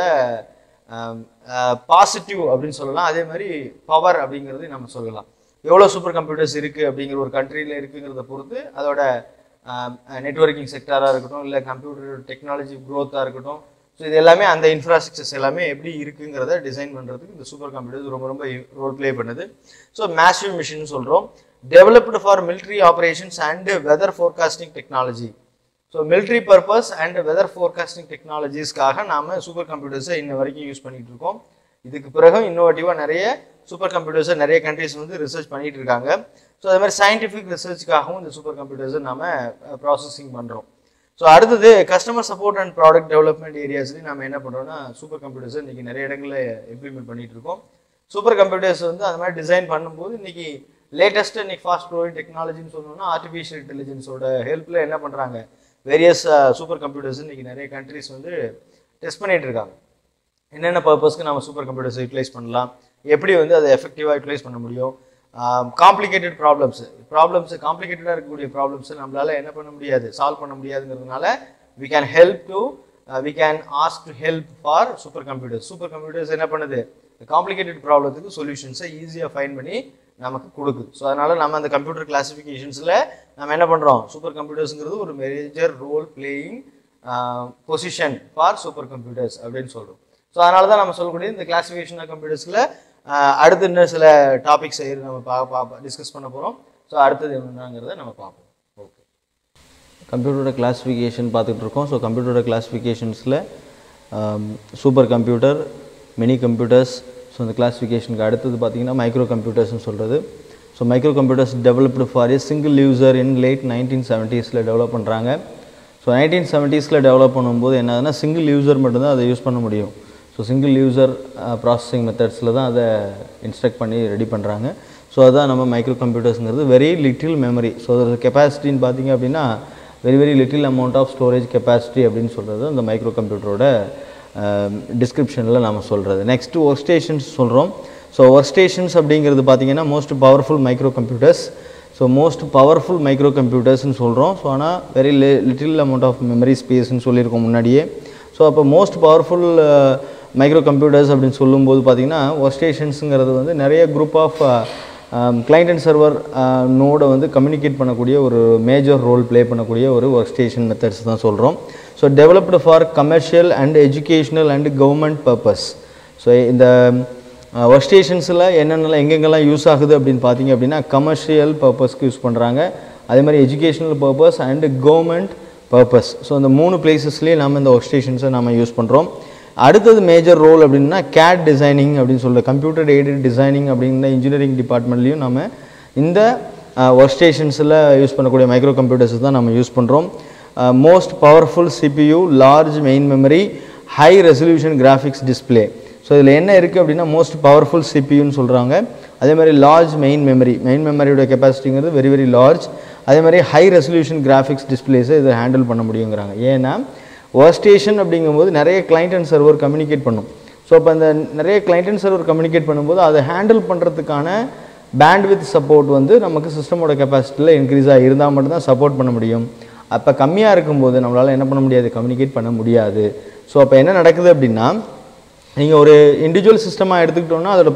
பாசிட்டிவ் அப்படின்னு சொல்லலாம். அதே மாதிரி பவர் அப்படிங்கிறது நம்ம சொல்லலாம். எவ்வளோ சூப்பர் கம்ப்யூட்டர்ஸ் இருக்குது அப்படிங்கிற ஒரு கண்ட்ரியில் இருக்குங்கிறத பொறுத்து அதோட நெட்வொர்க்கிங் செக்டாராக இருக்கட்டும், இல்லை கம்ப்யூட்டர் டெக்னாலஜி க்ரோத்தாக இருக்கட்டும், ஸோ இது எல்லாமே அந்த இன்ஃப்ராஸ்ட்ரக்சர்ஸ் எல்லாமே எப்படி இருக்குங்கிறத டிசைன் பண்ணுறதுக்கு இந்த சூப்பர் கம்ப்யூட்டர்ஸ் ரொம்ப ரொம்ப ரோல் ப்ளே பண்ணுது. ஸோ மேசிவ் மிஷின் சொல்கிறோம். Developed for military operations and weather forecasting technology. So military purpose and weather forecasting டெக்னாலஜிஸ்க்காக நாம் சூப்பர் கம்ப்யூட்டர்ஸை இன்ன வரைக்கும் யூஸ் பண்ணிகிட்டு இருக்கோம். இதுக்கு பிறகு இன்னோவேட்டிவாக நிறைய சூப்பர் கம்ப்யூட்டர்ஸை நிறைய கண்ட்ரிஸ் வந்து ரிசர்ச் பண்ணிகிட்டு இருக்காங்க. ஸோ அது மாதிரி சயின்டிஃபிக் ரிசர்ச்சுக்காகவும் இந்த சூப்பர் கம்ப்யூட்டர்ஸை நம்ம ப்ராசஸிங் பண்ணுறோம். ஸோ அடுத்தது customer support and product development ஏரியாஸ்லேயும் நம்ம என்ன பண்ணுறோம்னா சூப்பர் கம்ப்யூட்டர்ஸை இன்றைக்கி நிறைய இடங்களில் இம்ப்ளிமெண்ட் பண்ணிகிட்டு இருக்கோம். சூப்பர் கம்ப்யூட்டர்ஸ் வந்து அந்த மாதிரி டிசைன் பண்ணும்போது இன்றைக்கி லேட்டஸ்ட்டு இன்றைக்கி ஃபாஸ்ட் க்ரோயிங் டெக்னாலஜின்னு சொன்னோம்னா ஆர்டிஃபிஷியல் இன்டெலிஜென்ஸோட ஹெல்ப்பில் என்ன பண்ணுறாங்க, வேரியஸ் சூப்பர் கம்ப்யூட்டர்ஸ் இன்றைக்கி நிறைய கண்ட்ரிஸ் வந்து டெஸ்ட் பண்ணிகிட்டு இருக்காங்க. என்னென்ன பர்பஸ்க்கு நம்ம சூப்பர் கம்ப்யூட்டர்ஸ் யூட்டிலைஸ் பண்ணலாம், எப்படி வந்து அதை எஃபெக்டிவாக யூட்டிலைஸ் பண்ண முடியும். காம்ப்ளிகேட்டட் காம்ப்ளிகேட்டடாக இருக்கக்கூடிய ப்ராப்ளம்ஸை நம்மளால் என்ன பண்ண முடியாது, சால்வ் பண்ண முடியாதுங்கிறதுனால we can ask to help for super computers. Super computers என்ன பண்ணுது, காம்ப்ளிகேட்டட் ப்ராப்ளத்துக்கு சொல்யூஷன்ஸை ஈஸியாக ஃபைண்ட் பண்ணி நமக்கு கொடுக்குது. ஸோ அதனால் நம்ம அந்த கம்ப்யூட்டர் கிளாசிஃபிகேஷன்ஸில் நம்ம என்ன பண்ணுறோம், சூப்பர் கம்ப்யூட்டர்ஸுங்கிறது ஒரு major role playing position for supercomputers அப்படின்னு சொல்கிறோம். ஸோ அதனால தான் நம்ம சொல்லக்கூடிய இந்த கிளாசிஃபிகேஷன் ஆஃப் கம்ப்யூட்டர்ஸில் அடுத்து இன்னும் சில டாபிக்ஸ் நம்ம டிஸ்கஸ் பண்ண போகிறோம். ஸோ அடுத்தது என்னங்கிறத நம்ம பார்ப்போம். ஓகே, கம்ப்யூட்டரோட கிளாஸிஃபிகேஷன் பார்த்துட்டு இருக்கோம். ஸோ கம்ப்யூட்டரோட கிளாஸிஃபிகேஷன்ஸில் super computer, mini computers. So இந்த கிளாஸிஃபிகேஷனுக்கு அடுத்தது பார்த்திங்கன்னா மைக்ரோ கம்ப்யூட்டர்ஸ்னு சொல்கிறது. So micro computers developed for a single user in late 1970s develop பண்ணுறாங்க. ஸோ 1970s டெவலப் பண்ணும்போது என்னதுன்னா சிங்கிள் யூசர் மட்டும்தான் அதை யூஸ் பண்ண முடியும். ஸோ சிங்கிள் யூசர் ப்ராசஸிங் மெத்தட்ஸில் தான் அதை இன்ஸ்ட்ரக்ட் பண்ணி ரெடி பண்ணுறாங்க. ஸோ அதுதான் நம்ம மைக்ரோ கம்ப்யூட்டர்ஸுங்கிறது. Very little memory. ஸோ அதோட கெப்பாசிட்டின்னு பார்த்திங்க அப்படின்னா very little amount of storage capacity அப்படின்னு சொல்கிறது அந்த மைக்ரோ கம்ப்யூட்டரோட டிஸ்கிரிப்ஷனில் நம்ம சொல்கிறது. நெக்ஸ்ட்டு ஒர்க் ஸ்டேஷன்ஸ் சொல்கிறோம். ஸோ ஒர்க் ஸ்டேஷன்ஸ் அப்படிங்கிறது பார்த்திங்கன்னா most powerful micro computers. So most powerful micro கம்ப்யூட்டர்ஸ்னு சொல்கிறோம். ஸோ ஆனால் very little amount of memory ஸ்பேஸ்ன்னு சொல்லியிருக்கோம் முன்னாடியே. ஸோ அப்போ மோஸ்ட் பவர்ஃபுல் மைக்ரோ கம்ப்யூட்டர்ஸ் அப்படின்னு சொல்லும்போது பார்த்திங்கன்னா ஒர்க் ஸ்டேஷன்ஸுங்கிறது வந்து நிறைய group of client and server நோடை வந்து கம்யூனிகேட் பண்ணக்கூடிய ஒரு மேஜர் ரோல் ப்ளே பண்ணக்கூடிய ஒரு ஒர்க் ஸ்டேஷன் மெத்தட்ஸ் தான் சொல்கிறோம். So developed for commercial and educational and government purpose. So இந்த ஒர்க் ஸ்டேஷன்ஸில் என்னென்னலாம் எங்கெங்கெல்லாம் யூஸ் ஆகுது அப்படின்னு பார்த்திங்க அப்படின்னா கமர்ஷியல் பர்பஸ்க்கு யூஸ் பண்ணுறாங்க, அதே மாதிரி educational purpose and government purpose. So இந்த 3 பிளேசஸ்லேயே நம்ம இந்த ஒர்க் ஸ்டேஷன்ஸை நம்ம யூஸ் பண்ணுறோம். அடுத்தது மேஜர் ரோல் அப்படின்னா கேட் டிசைனிங் அப்படின்னு சொல்லிட்டு கம்ப்யூட்டர் எய்டட் டிசைனிங் அப்படிங்கிற இன்ஜினியரிங் டிபார்ட்மெண்ட்லேயும் நம்ம இந்த ஒர்க் ஸ்டேஷன்ஸில் யூஸ் பண்ணக்கூடிய மைக்ரோ கம்ப்யூட்டர்ஸ் தான் நம்ம யூஸ் பண்ணுறோம். Most powerful CPU, large main memory, high resolution graphics display. So இதில் என்ன இருக்குது அப்படின்னா மோஸ்ட் பவர்ஃபுல் CPUன்னு சொல்கிறாங்க. அதே மாதிரி லார்ஜ் மெயின் மெமரியோட கெப்பாசிட்டிங்கிறது வெரி லார்ஜ். அதே மாதிரி ஹை ரெசல்யூஷன் கிராஃபிக்ஸ் டிஸ்பிளேஸை இதை ஹேண்டில் பண்ண முடியுங்கிறாங்க. ஏன்னா ஒர்க் ஸ்டேஷன் அப்படிங்கும்போது நிறைய கிளைண்ட் அண்ட் சர்வர் கம்யூனிகேட் பண்ணும். ஸோ அப்போ அந்த நிறைய கிளைண்ட் அண்ட் சர்வர் கம்யூனிகேட் பண்ணும்போது அதை ஹேண்டில் பண்ணுறதுக்கான பேண்ட்வித் சப்போர்ட் வந்து நமக்கு சிஸ்டமோட கெப்பாசிட்டியில் இன்க்ரீஸாக இருந்தால் மட்டும்தான் சப்போர்ட் பண்ண முடியும். அப்போ கம்மியாக இருக்கும்போது நம்மளால் என்ன பண்ண முடியாது, கம்யூனிகேட் பண்ண முடியாது. ஸோ அப்போ என்ன நடக்குது அப்படின்னா நீங்கள் ஒரு இண்டிவிஜுவல் சிஸ்டமாக எடுத்துக்கிட்டோன்னா அதோட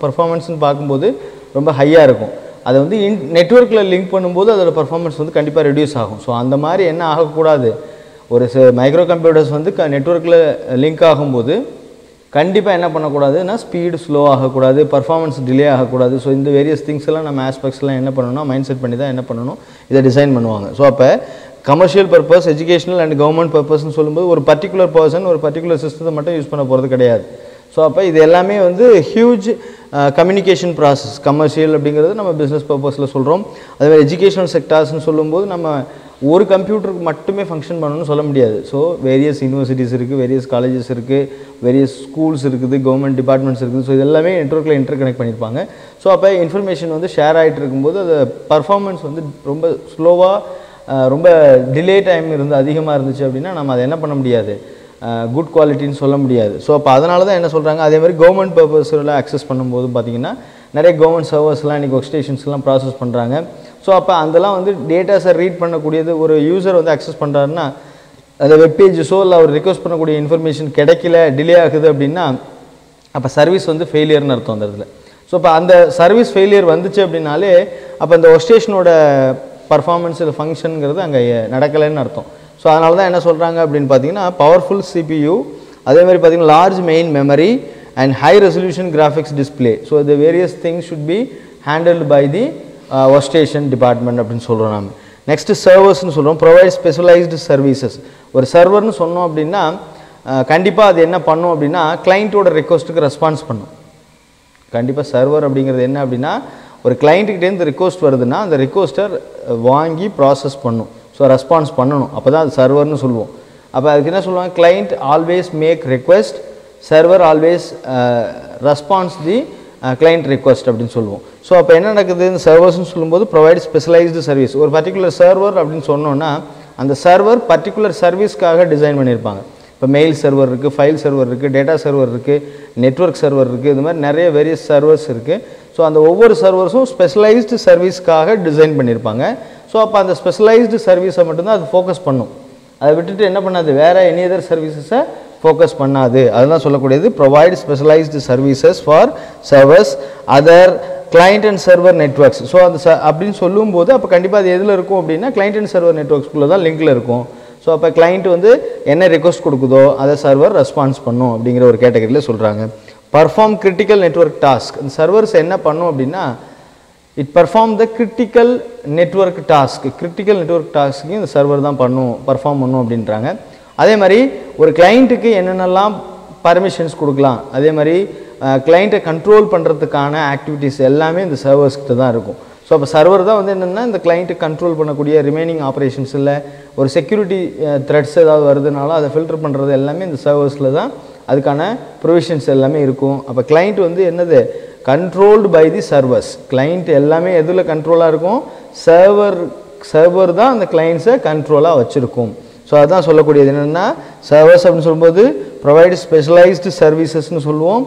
பர்ஃபார்மன்ஸ்னு பார்க்கும்போது ரொம்ப ஹையாக இருக்கும். அதை வந்து நெட்வொர்க்கில் லிங்க் பண்ணும்போது அதோட பர்ஃபார்மன்ஸ் வந்து கண்டிப்பாக ரெடியூஸ் ஆகும். ஸோ அந்த மாதிரி என்ன ஆகக்கூடாது, ஒரு மைக்ரோ கம்ப்யூட்டர்ஸ் வந்து நெட்வொர்க்கில் லிங்க் ஆகும்போது கண்டிப்பாக என்ன பண்ணக்கூடாதுன்னா ஸ்பீடு ஸ்லோ ஆகக்கூடாது, பர்ஃபார்மன்ஸ் டிலே ஆகக்கூடாது. ஸோ இந்த வேரியஸ் திங்ஸ் எல்லாம் நம்ம ஆஸ்பெக்ட்ஸ்லாம் என்ன பண்ணணும்னா மைண்ட் செட் பண்ணி தான் என்ன பண்ணணும், இதை டிசைன் பண்ணுவாங்க. ஸோ அப்போ commercial purpose, educational and government பர்பஸ்ன்னு சொல்லும்போது ஒரு பர்டிகுலர் பர்சன் ஒரு பர்டிகுலர் சிஸ்டத்தை மட்டும் யூஸ் பண்ண போகிறது கிடையாது. ஸோ அப்போ இது எல்லாமே வந்து ஹியூஜ் கம்யூனிகேஷன் ப்ராசஸ். கமர்ஷியல் அப்படிங்கிறது நம்ம பிஸ்னஸ் பர்பஸில் சொல்கிறோம். அதேமாதிரி எஜுகேஷனல் செக்டார்ஸ்னு சொல்லும்போது நம்ம ஒரு கம்ப்யூட்டருக்கு மட்டுமே ஃபங்க்ஷன் பண்ணணும்னு சொல்ல முடியாது. ஸோ வேரியஸ் யூனிவர்சிட்டிஸ் இருக்குது, வேரியஸ் காலேஜஸ் இருக்குது, வேரியஸ் ஸ்கூல்ஸ் இருக்குது, கவர்மெண்ட் டிபார்ட்மெண்ட்ஸ் இருக்குது. ஸோ இது எல்லாமே நெட்வொர்க்கில் இன்டர் கனெக்ட் பண்ணியிருப்பாங்க. ஸோ அப்போ இன்ஃபர்மேஷன் வந்து ஷேர் ஆகிட்டு இருக்கும்போது அது பர்ஃபார்மன்ஸ் வந்து ரொம்ப ஸ்லோவாக ரொம்ப டிலே டைம் இருந்து அதிகமாக இருந்துச்சு அப்படின்னா நம்ம அதை என்ன பண்ண முடியாது, குட் குவாலிட்டின்னு சொல்ல முடியாது. ஸோ அப்போ அதனால தான் என்ன சொல்கிறாங்க, அதே மாதிரி கவர்மெண்ட் பர்பஸ்லாம் அக்சஸ் பண்ணும்போது பார்த்திங்கன்னா நிறைய கவர்மெண்ட் சர்வர்ஸ்லாம் இன்றைக்கி ஒர்க் ஸ்டேஷன்ஸ்லாம் ப்ராசஸ் பண்ணுறாங்க. ஸோ அப்போ அதெல்லாம் வந்து டேட்டாஸை ரீட் பண்ணக்கூடியது ஒரு யூசர் வந்து அக்சஸ் பண்ணுறாருன்னா அந்த வெப்பேஜஸோ இல்லை அவர் ரிக்வஸ்ட் பண்ணக்கூடிய இன்ஃபர்மேஷன் கிடைக்கல, டிலே ஆகுது அப்படின்னா அப்போ சர்வீஸ் வந்து ஃபெயிலியர்னு அர்த்தம் அந்த இடத்துல. ஸோ இப்போ அந்த சர்வீஸ் ஃபெயிலியர் வந்துச்சு அப்படின்னாலே அப்போ அந்த ஒர்க் ஸ்டேஷனோட பர்ஃபார்மன்ஸ் இல்லை ஃபங்க்ஷனுங்கிறது அங்கே நடக்கலைன்னு அர்த்தம். ஸோ அதனால தான் என்ன சொல்கிறாங்க அப்படின்னு பார்த்தீங்கன்னா பவர்ஃபுல் CPU, அதே மாதிரி பார்த்தீங்கன்னா large main memory and high resolution graphics display. So the various things should be handled by the workstation department அப்படின்னு சொல்கிறோம். நாம் நெக்ஸ்ட்டு சர்வர்ஸ்னு சொல்கிறோம். Provide specialised services. ஒரு சர்வர்னு சொன்னோம் அப்படின்னா கண்டிப்பாக அது என்ன பண்ணும் அப்படின்னா கிளைண்ட்டோட ரெக்வஸ்ட்டுக்கு ரெஸ்பான்ஸ் பண்ணும். கண்டிப்பாக சர்வர் அப்படிங்கிறது என்ன அப்படின்னா ஒரு கிளைண்ட்டுக்கிட்டேருந்து ரிக்வஸ்ட் வருதுன்னா அந்த ரிக்வஸ்ட்டை வாங்கி ப்ராசஸ் பண்ணும். ஸோ ரெஸ்பான்ஸ் பண்ணணும், அப்போ தான் அது சர்வர்னு சொல்லுவோம். அப்போ அதுக்கு என்ன சொல்லுவாங்க, client always make request, server always response the client request அப்படின்னு சொல்லுவோம். ஸோ அப்போ என்ன நடக்குது, இந்த சர்வர்ஸ்னு சொல்லும்போது ப்ரொவைட் ஸ்பெஷலைஸ்டு சர்வீஸ். ஒரு பர்டிகுலர் சர்வர் அப்படின்னு சொன்னோன்னா அந்த சர்வர் பர்டிகுலர் சர்வீஸ்க்காக டிசைன் பண்ணியிருப்பாங்க. இப்போ மெயில் சர்வர் இருக்குது, ஃபைல் சர்வர் இருக்குது, டேட்டா சர்வர் இருக்குது, நெட்வொர்க் சர்வர் இருக்குது, இது மாதிரி நிறைய வேரியஸ் சர்வர்ஸ் இருக்குது. ஸோ அந்த ஒவ்வொரு சர்வர்ஸும் ஸ்பெஷலைஸ்டு சர்வீஸ்க்காக டிசைன் பண்ணியிருப்பாங்க. ஸோ அப்போ அந்த ஸ்பெஷலைஸ்டு சர்வீஸை மட்டும்தான் அது ஃபோக்கஸ் பண்ணும். அதை விட்டுட்டு என்ன பண்ணாது, வேறு எனி அதர் சர்வீசஸை ஃபோக்கஸ் பண்ணாது. அதுதான் சொல்லக்கூடியது provide specialised services for servers other client and server networks. So அந்த அப்படின்னு சொல்லும்போது அப்போ கண்டிப்பாக அது எதில் இருக்கும் அப்படின்னா கிளைண்ட் அண்ட் சர்வர் நெட்வொர்க்ஸ்குள்ளே தான் லிங்கில் இருக்கும். ஸோ அப்போ கிளைண்ட் வந்து என்ன ரெக்வஸ்ட் கொடுக்குதோ அதை சர்வர் ரெஸ்பான்ஸ் பண்ணும் அப்படிங்கிற ஒரு கேட்டகரியில் சொல்கிறாங்க. Perform critical network task. இந்த சர்வர்ஸ் என்ன பண்ணும் அப்படின்னா it perform the critical network task. Critical network task இந்த சர்வர் தான் பர்ஃபார்ம் பண்ணும் அப்படின்றாங்க. அதே மாதிரி ஒரு கிளைண்ட்டுக்கு என்னென்னலாம் பர்மிஷன்ஸ் கொடுக்கலாம், அதே மாதிரி கிளைண்ட்டை கண்ட்ரோல் பண்ணுறதுக்கான ஆக்டிவிட்டீஸ் எல்லாமே இந்த சர்வர்ஸ்கிட்ட தான் இருக்கும். ஸோ அப்போ சர்வர் தான் வந்து என்னென்னா இந்த கிளைண்ட்டு கண்ட்ரோல் பண்ணக்கூடிய ரிமைனிங் ஆப்ரேஷன்ஸ் இல்லை ஒரு செக்யூரிட்டி த்ரெட்ஸ் ஏதாவது வருதுனாலும் அதை ஃபில்டர் பண்ணுறது எல்லாமே இந்த சர்வர்ஸில் தான் அதுக்கான ப்ரொவிஷன்ஸ் எல்லாமே இருக்கும். அப்போ கிளைண்ட் வந்து என்னது, controlled by the servers. Client எல்லாமே எதில் கண்ட்ரோலாக இருக்கும், சர்வர் தான் அந்த கிளைண்ட்ஸை கண்ட்ரோலாக வச்சுருக்கும். ஸோ அதுதான் சொல்லக்கூடியது என்னென்னா சர்வர்ஸ் அப்படின்னு சொல்லும்போது ப்ரொவைட் ஸ்பெஷலைஸ்டு சர்வீசஸ்ன்னு சொல்லுவோம்.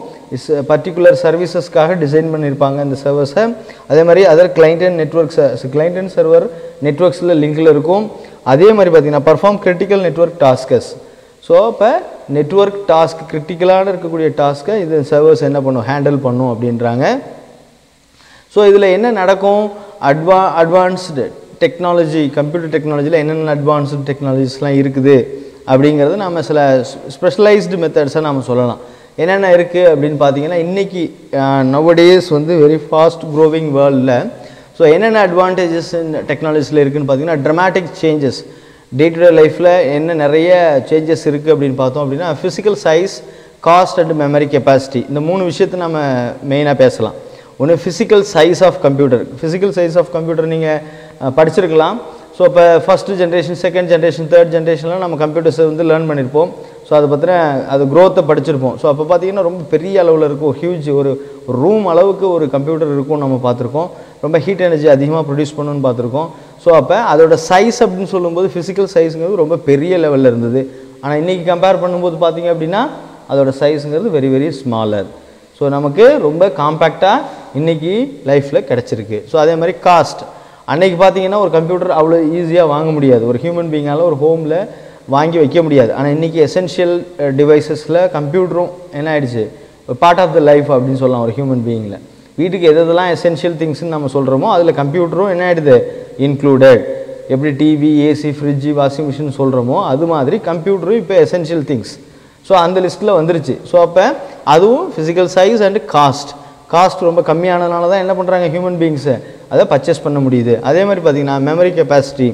பர்டிகுலர் சர்வீசஸ்க்காக டிசைன் பண்ணியிருப்பாங்க இந்த சர்வர்ஸை. அதே மாதிரி other client and networks, client and server நெட்வொர்க்ஸில் லிங்கில் இருக்கும். அதே மாதிரி பார்த்திங்கன்னா perform critical network tasks. So இப்போ நெட்வொர்க் டாஸ்க் கிரிட்டிக்கலான இருக்கக்கூடிய டாஸ்க்கை இது சர்வர்ஸ் என்ன பண்ணும், ஹேண்டில் பண்ணும் அப்படின்றாங்க. ஸோ இதில் என்ன நடக்கும், அட்வான்ஸ்டு டெக்னாலஜி, கம்ப்யூட்டர் டெக்னாலஜியில் என்னென்ன அட்வான்ஸ்டு டெக்னாலஜிஸ்லாம் இருக்குது அப்படிங்கிறது நம்ம சில ஸ்பெஷலைஸ்டு மெத்தட்ஸை நம்ம சொல்லலாம். என்னென்ன இருக்குது அப்படின்னு பார்த்தீங்கன்னா இன்றைக்கி நவடேஸ் வந்து வெரி ஃபாஸ்ட் க்ரோவிங் வேர்ல்டில் ஸோ என்னென்ன அட்வான்டேஜஸ் டெக்னாலஜிஸில் இருக்குதுன்னு பார்த்தீங்கன்னா dramatic changes. Day to day லைஃப்பில் என்ன நிறைய சேஞ்சஸ் இருக்குது அப்படின்னு பார்த்தோம் அப்படின்னா physical size, cost and memory capacity. இந்த 3 விஷயத்தை நம்ம மெயினாக பேசலாம். ஒன்று physical size of computer. Physical size of computer நீங்கள் படிச்சிருக்கலாம். ஸோ இப்போ first generation, second generation, third ஜென்ரேஷன்லாம் நம்ம கம்ப்யூட்டர்ஸை வந்து லேர்ன் பண்ணியிருப்போம். ஸோ அதை பற்றின அது க்ரோத்தை படிச்சிருப்போம். ஸோ அப்போ பார்த்திங்கன்னா ரொம்ப பெரிய அளவில் இருக்கும், ஹியூஜ் ஒரு ரூம் அளவுக்கு ஒரு கம்ப்யூட்டர் இருக்கும் நம்ம பார்த்துருக்கோம். ரொம்ப ஹீட் எனர்ஜி அதிகமாக ப்ரொடியூஸ் பண்ணணும்னு பார்த்துருக்கோம். ஸோ அப்போ அதோட சைஸ் அப்படின்னு சொல்லும்போது ஃபிசிக்கல் சைஸுங்கிறது ரொம்ப பெரிய லெவலில் இருந்தது. ஆனால் இன்றைக்கி கம்பேர் பண்ணும்போது பார்த்திங்க அப்படின்னா அதோட சைஸுங்கிறது வெரி வெரி ஸ்மாலர். ஸோ நமக்கு ரொம்ப காம்பேக்டாக இன்றைக்கி லைஃப்பில் கிடச்சிருக்கு. ஸோ அதே மாதிரி காஸ்ட், அன்றைக்கி பார்த்திங்கன்னா ஒரு கம்ப்யூட்டர் அவ்வளோ ஈஸியாக வாங்க முடியாது, ஒரு ஹியூமன் பீயிங்கால் ஒரு ஹோமில் வாங்கி வைக்க முடியாது. ஆனால் இன்றைக்கி எசென்ஷியல் டிவைசஸில் கம்ப்யூட்டரும் என்ன ஆகிடுச்சு, ஒரு பார்ட் ஆஃப் த லைஃப் அப்படின்னு சொல்லலாம் ஒரு ஹியூமன் பீயிங்கில். வீட்டுக்கு எதெல்லாம் எசென்ஷியல் திங்ஸ்ன்னு நம்ம சொல்கிறோமோ அதில் கம்ப்யூட்டரும் என்ன ஆகிடுது, இன்க்ளூடட். எப்படி TV, AC, fridge, washing machine சொல்கிறோமோ அது மாதிரி கம்ப்யூட்டரும் இப்போ எசென்ஷியல் திங்ஸ். ஸோ அந்த லிஸ்ட்டில் வந்துருச்சு. ஸோ அப்போ அதுவும் ஃபிசிக்கல் சைஸ் அண்டு காஸ்ட் ரொம்ப கம்மியானதுனால தான் என்ன பண்ணுறாங்க ஹியூமன் பீயிங்ஸை அதை பர்ச்சேஸ் பண்ண முடியுது. அதே மாதிரி பார்த்திங்கன்னா மெமரி கெப்பாசிட்டி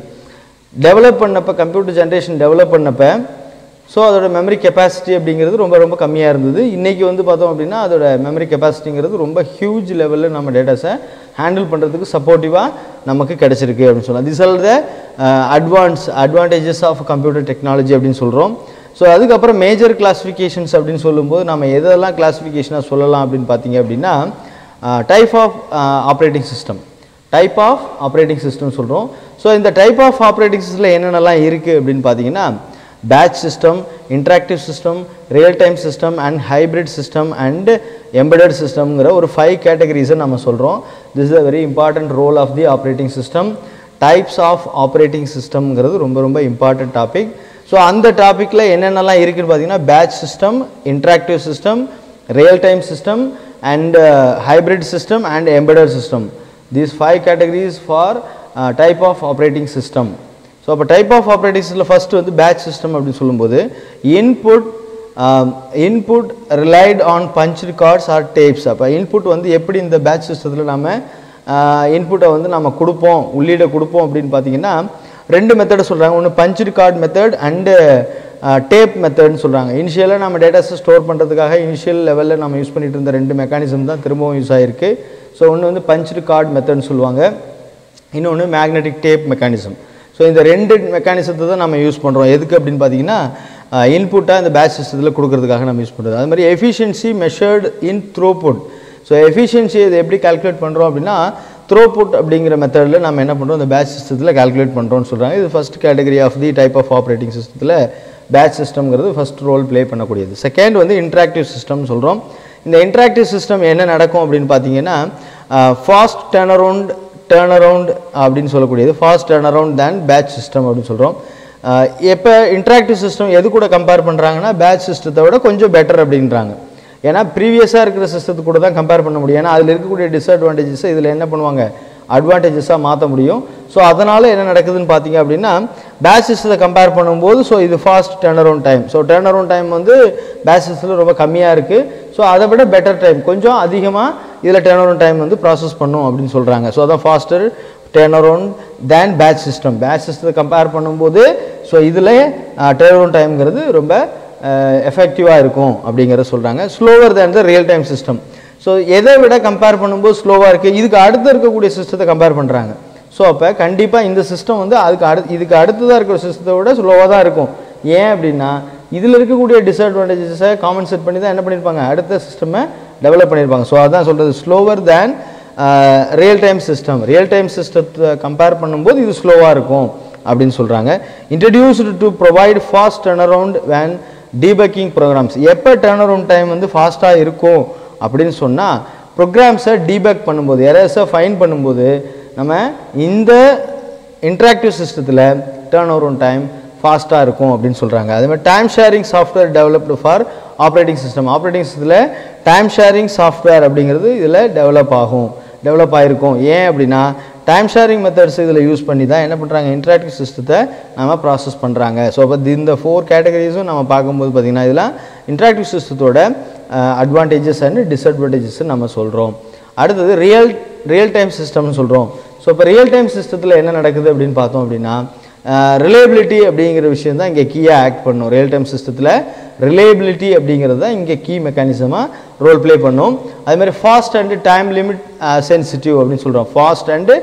டெவலப் பண்ணப்போ, கம்ப்யூட்டர் ஜென்ரேஷன் டெவலப் பண்ணப்போ ஸோ அதோட மெமரி கெப்பாசிட்டி அப்படிங்கிறது ரொம்ப ரொம்ப கம்மியாக இருந்தது. இன்றைக்கி வந்து பார்த்தோம் அப்படின்னா அதோட மெமரி கெப்பாசிட்டிங்கிறது ரொம்ப ஹியூஜ் லெவலில் நம்ம டேட்டாஸை ஹேண்டில் பண்ணுறதுக்கு சப்போர்ட்டிவாக நமக்கு கிடச்சிருக்கு அப்படின்னு சொல்லலாம். This are the advantages of computer technology அப்படின்னு சொல்கிறோம். ஸோ அதுக்கப்புறம் மேஜர் கிளாஸிஃபிகேஷன்ஸ் அப்படின்னு சொல்லும்போது நம்ம எதெல்லாம் கிளாஸிஃபிகேஷனாக சொல்லலாம் அப்படின்னு பார்த்தீங்க அப்படின்னா டைப் ஆஃப் ஆப்ரேட்டிங் சிஸ்டம் சொல்கிறோம். ஸோ இந்த டைப் ஆஃப் ஆப்ரேட்டிங் சிஸ்டமில் என்னென்னலாம் இருக்குது அப்படின்னு பார்த்தீங்கன்னா batch system, interactive system, real time system and hybrid system and embedded சிஸ்டம்ங்கிற ஒரு 5 கேட்டகரிஸை நம்ம சொல்கிறோம். This is a very important role of the operating system. Types of operating சிஸ்டம்ங்கிறது ரொம்ப ரொம்ப இம்பார்ட்டன்ட் டாபிக். ஸோ அந்த டாப்பிக்கில் என்னென்னலாம் இருக்குதுன்னு பார்த்தீங்கன்னா batch system, interactive system, real time system and hybrid system and embedded system. These 5 categories for type of operating system. So அப்போ type of operating சிஸ்டமில் ஃபஸ்ட்டு வந்து பேட்ச் சிஸ்டம் அப்படின்னு சொல்லும்போது input relied on punched cards or tapes. அப்போ இன்புட் வந்து எப்படி இந்த பேட்ச் சிஸ்டத்தில் நம்ம இன்புட்டை வந்து நம்ம கொடுப்போம், உள்ளீடை கொடுப்போம் அப்படின்னு பார்த்தீங்கன்னா 2 மெத்தடை சொல்கிறாங்க. ஒன்று punched card method and tape மெத்தட்னு சொல்கிறாங்க. இனிஷியலாக நம்ம டேட்டாஸை ஸ்டோர் பண்ணுறதுக்காக இனிஷியல் லெவலில் நம்ம யூஸ் பண்ணிட்டு இருந்த 2 மெக்கானிசம் தான் திரும்பவும் யூஸ் ஆகிருக்கு. ஸோ ஒன்று வந்து பஞ்ச்டு கார்டு மெத்தட்னு சொல்லுவாங்க, இன்னொன்று மேக்னெட்டிக் டேப் மெக்கானிசம். ஸோ இந்த 2 மெக்கானிசத்தை தான் நம்ம யூஸ் பண்ணுறோம். எதுக்கு அப்படின்னு பார்த்தீங்கன்னா இன்புட்டாக இந்த பேட்ச் சிஸ்டத்தில் கொடுக்கறதுக்காக நம்ம யூஸ் பண்ணுறது. அது மாதிரி எஃபிஷியன்சி மெஷர்டு இன் த்ரோபுட். ஸோ எஃபிஷியன்சி இது எப்படி கால்குலேட் பண்ணுறோம் அப்படின்னா த்ரோபுட் அப்படிங்கிற மெத்தடில் நம்ம என்ன பண்ணுறோம் இந்த பேட்ச் சிஸ்டத்தில் கால்குலேட் பண்ணுறோம்னு சொல்கிறாங்க. இது first category of the type of operating சிஸ்டத்தில் பேட்ச் சிஸ்டம்ங்கிறது ஃபஸ்ட் ரோல் ப்ளே பண்ணக்கூடியது. செகண்ட் வந்து இன்ட்ராக்டிவ் சிஸ்டம்னு சொல்கிறோம். இந்த இன்ட்ராக்டிவ் சிஸ்டம் என்ன நடக்கும் அப்படின்னு பார்த்தீங்கன்னா ஃபாஸ்ட் டர்ன் அரவுண்ட் அப்படின்னு சொல்லக்கூடியது ஃபாஸ்ட் டர்ன் அரவுண்ட் தேன் பேட்ச் சிஸ்டம் அப்படின்னு சொல்கிறோம். எப்போ இன்ட்ராக்டிவ் சிஸ்டம் எது கூட கம்பேர் பண்ணுறாங்கன்னா பேட்ச் சிஸ்டத்தை விட கொஞ்சம் பெட்டர் அப்படின்றாங்க. ஏன்னா ப்ரீவியஸாக இருக்கிற சிஸ்டத்து கூட தான் கம்பேர் பண்ண முடியும். ஏன்னா அதில் இருக்கக்கூடிய டிஸ்அட்வான்டேஜஸை இதில் என்ன பண்ணுவாங்க அட்வான்டேஜஸாக மாற்ற முடியும். ஸோ அதனால் என்ன நடக்குதுன்னு பார்த்தீங்க அப்படின்னா பேட்ச் சிஸ்டத்தை கம்பேர் பண்ணும்போது ஸோ இது fast turnaround time. So turn around time வந்து பேட்ச் சிஸ்டத்தில் ரொம்ப கம்மியாக இருக்குது. ஸோ அதை விட பெட்டர் டைம் கொஞ்சம் அதிகமாக இதில் டர்ன் அரவுண்ட் டைம் வந்து ப்ராசஸ் பண்ணும் அப்படின்னு சொல்கிறாங்க. ஸோ அதான் ஃபாஸ்டர் டர்ன் அரவுண்ட் தேன் பேட்ச் சிஸ்டம். பேட்ச் சிஸ்டத்தை கம்பேர் பண்ணும்போது ஸோ இதில் டர்ன் அரவுண்ட் டைம்ங்கிறது ரொம்ப எஃபெக்டிவாக இருக்கும் அப்படிங்கிறத சொல்கிறாங்க. Slower than the real time system. So எதை விட கம்பேர் பண்ணும்போது ஸ்லோவாக இருக்குது, இதுக்கு அடுத்து இருக்கக்கூடிய சிஸ்டத்தை கம்பேர் பண்ணுறாங்க. ஸோ அப்போ கண்டிப்பாக இந்த சிஸ்டம் வந்து இதுக்கு அடுத்ததாக இருக்கிற சிஸ்டத்தை விட ஸ்லோவாக தான் இருக்கும். ஏன் அப்படின்னா இதில் இருக்கக்கூடிய டிஸ்அட்வான்டேஜஸை காம்பன்சேட் பண்ணி தான் என்ன பண்ணியிருப்பாங்க அடுத்த சிஸ்டமை டெவலப் பண்ணியிருப்பாங்க. ஸோ அதான் சொல்கிறது slower than real time system. Real time சிஸ்டத்தை கம்பேர் பண்ணும்போது இது ஸ்லோவாக இருக்கும் அப்படின்னு சொல்கிறாங்க. Introduced to provide fast turnaround when debugging programs. எப்போ டர்ன் அரவுண்ட் டைம் வந்து ஃபாஸ்ட்டாக இருக்கும் அப்படின்னு சொன்னால் ப்ரோக்ராம்ஸை டீபக் பண்ணும்போது எரர்ஸை ஃபைன் பண்ணும்போது நம்ம இந்த இன்ட்ராக்டிவ் சிஸ்டத்தில் டர்ன் அரவுண்ட் டைம் ஃபாஸ்ட்டாக இருக்கும் அப்படின்னு சொல்கிறாங்க. அதே மாதிரி time sharing software developed for operating system. Operating சிஸ்டத்தில் டைம் ஷேரிங் சாஃப்ட்வேர் அப்படிங்கிறது இதில் டெவலப் ஆகிருக்கும். ஏன் அப்படின்னா டைம் ஷேரிங் மெத்தட்ஸ் இதில் யூஸ் பண்ணி தான் என்ன பண்ணுறாங்க இன்ட்ராக்டிவ் சிஸ்டத்தை நம்ம ப்ராசஸ் பண்ணுறாங்க. ஸோ அப்போ இந்த 4 கேட்டகரிஸும் நம்ம பார்க்கும்போது பார்த்திங்கன்னா இதெல்லாம் இன்ட்ராக்டிவ் சிஸ்டத்தோட அட்வான்டேஜஸ் அண்ட் டிஸ்அட்வான்டேஜஸ் நம்ம சொல்கிறோம். அடுத்தது ரியல் டைம் சிஸ்டம்னு சொல்கிறோம். ஸோ இப்போ ரியல் டைம் சிஸ்டத்தில் என்ன நடக்குது அப்படின்னு பார்த்தோம் அப்படின்னா ரிலையபிலிட்டி அப்படிங்கிற விஷயம் தான் இங்கே கீயாக ஆக்ட் பண்ணும். ரியல் டைம் சிஸ்டத்தில் ரிலையபிலிட்டி அப்படிங்கிறது தான் இங்கே கீ மெக்கானிசமாக ரோல் ப்ளே பண்ணும். அதுமாதிரி fast and time limit sensitive அப்படின்னு சொல்கிறோம். Fast and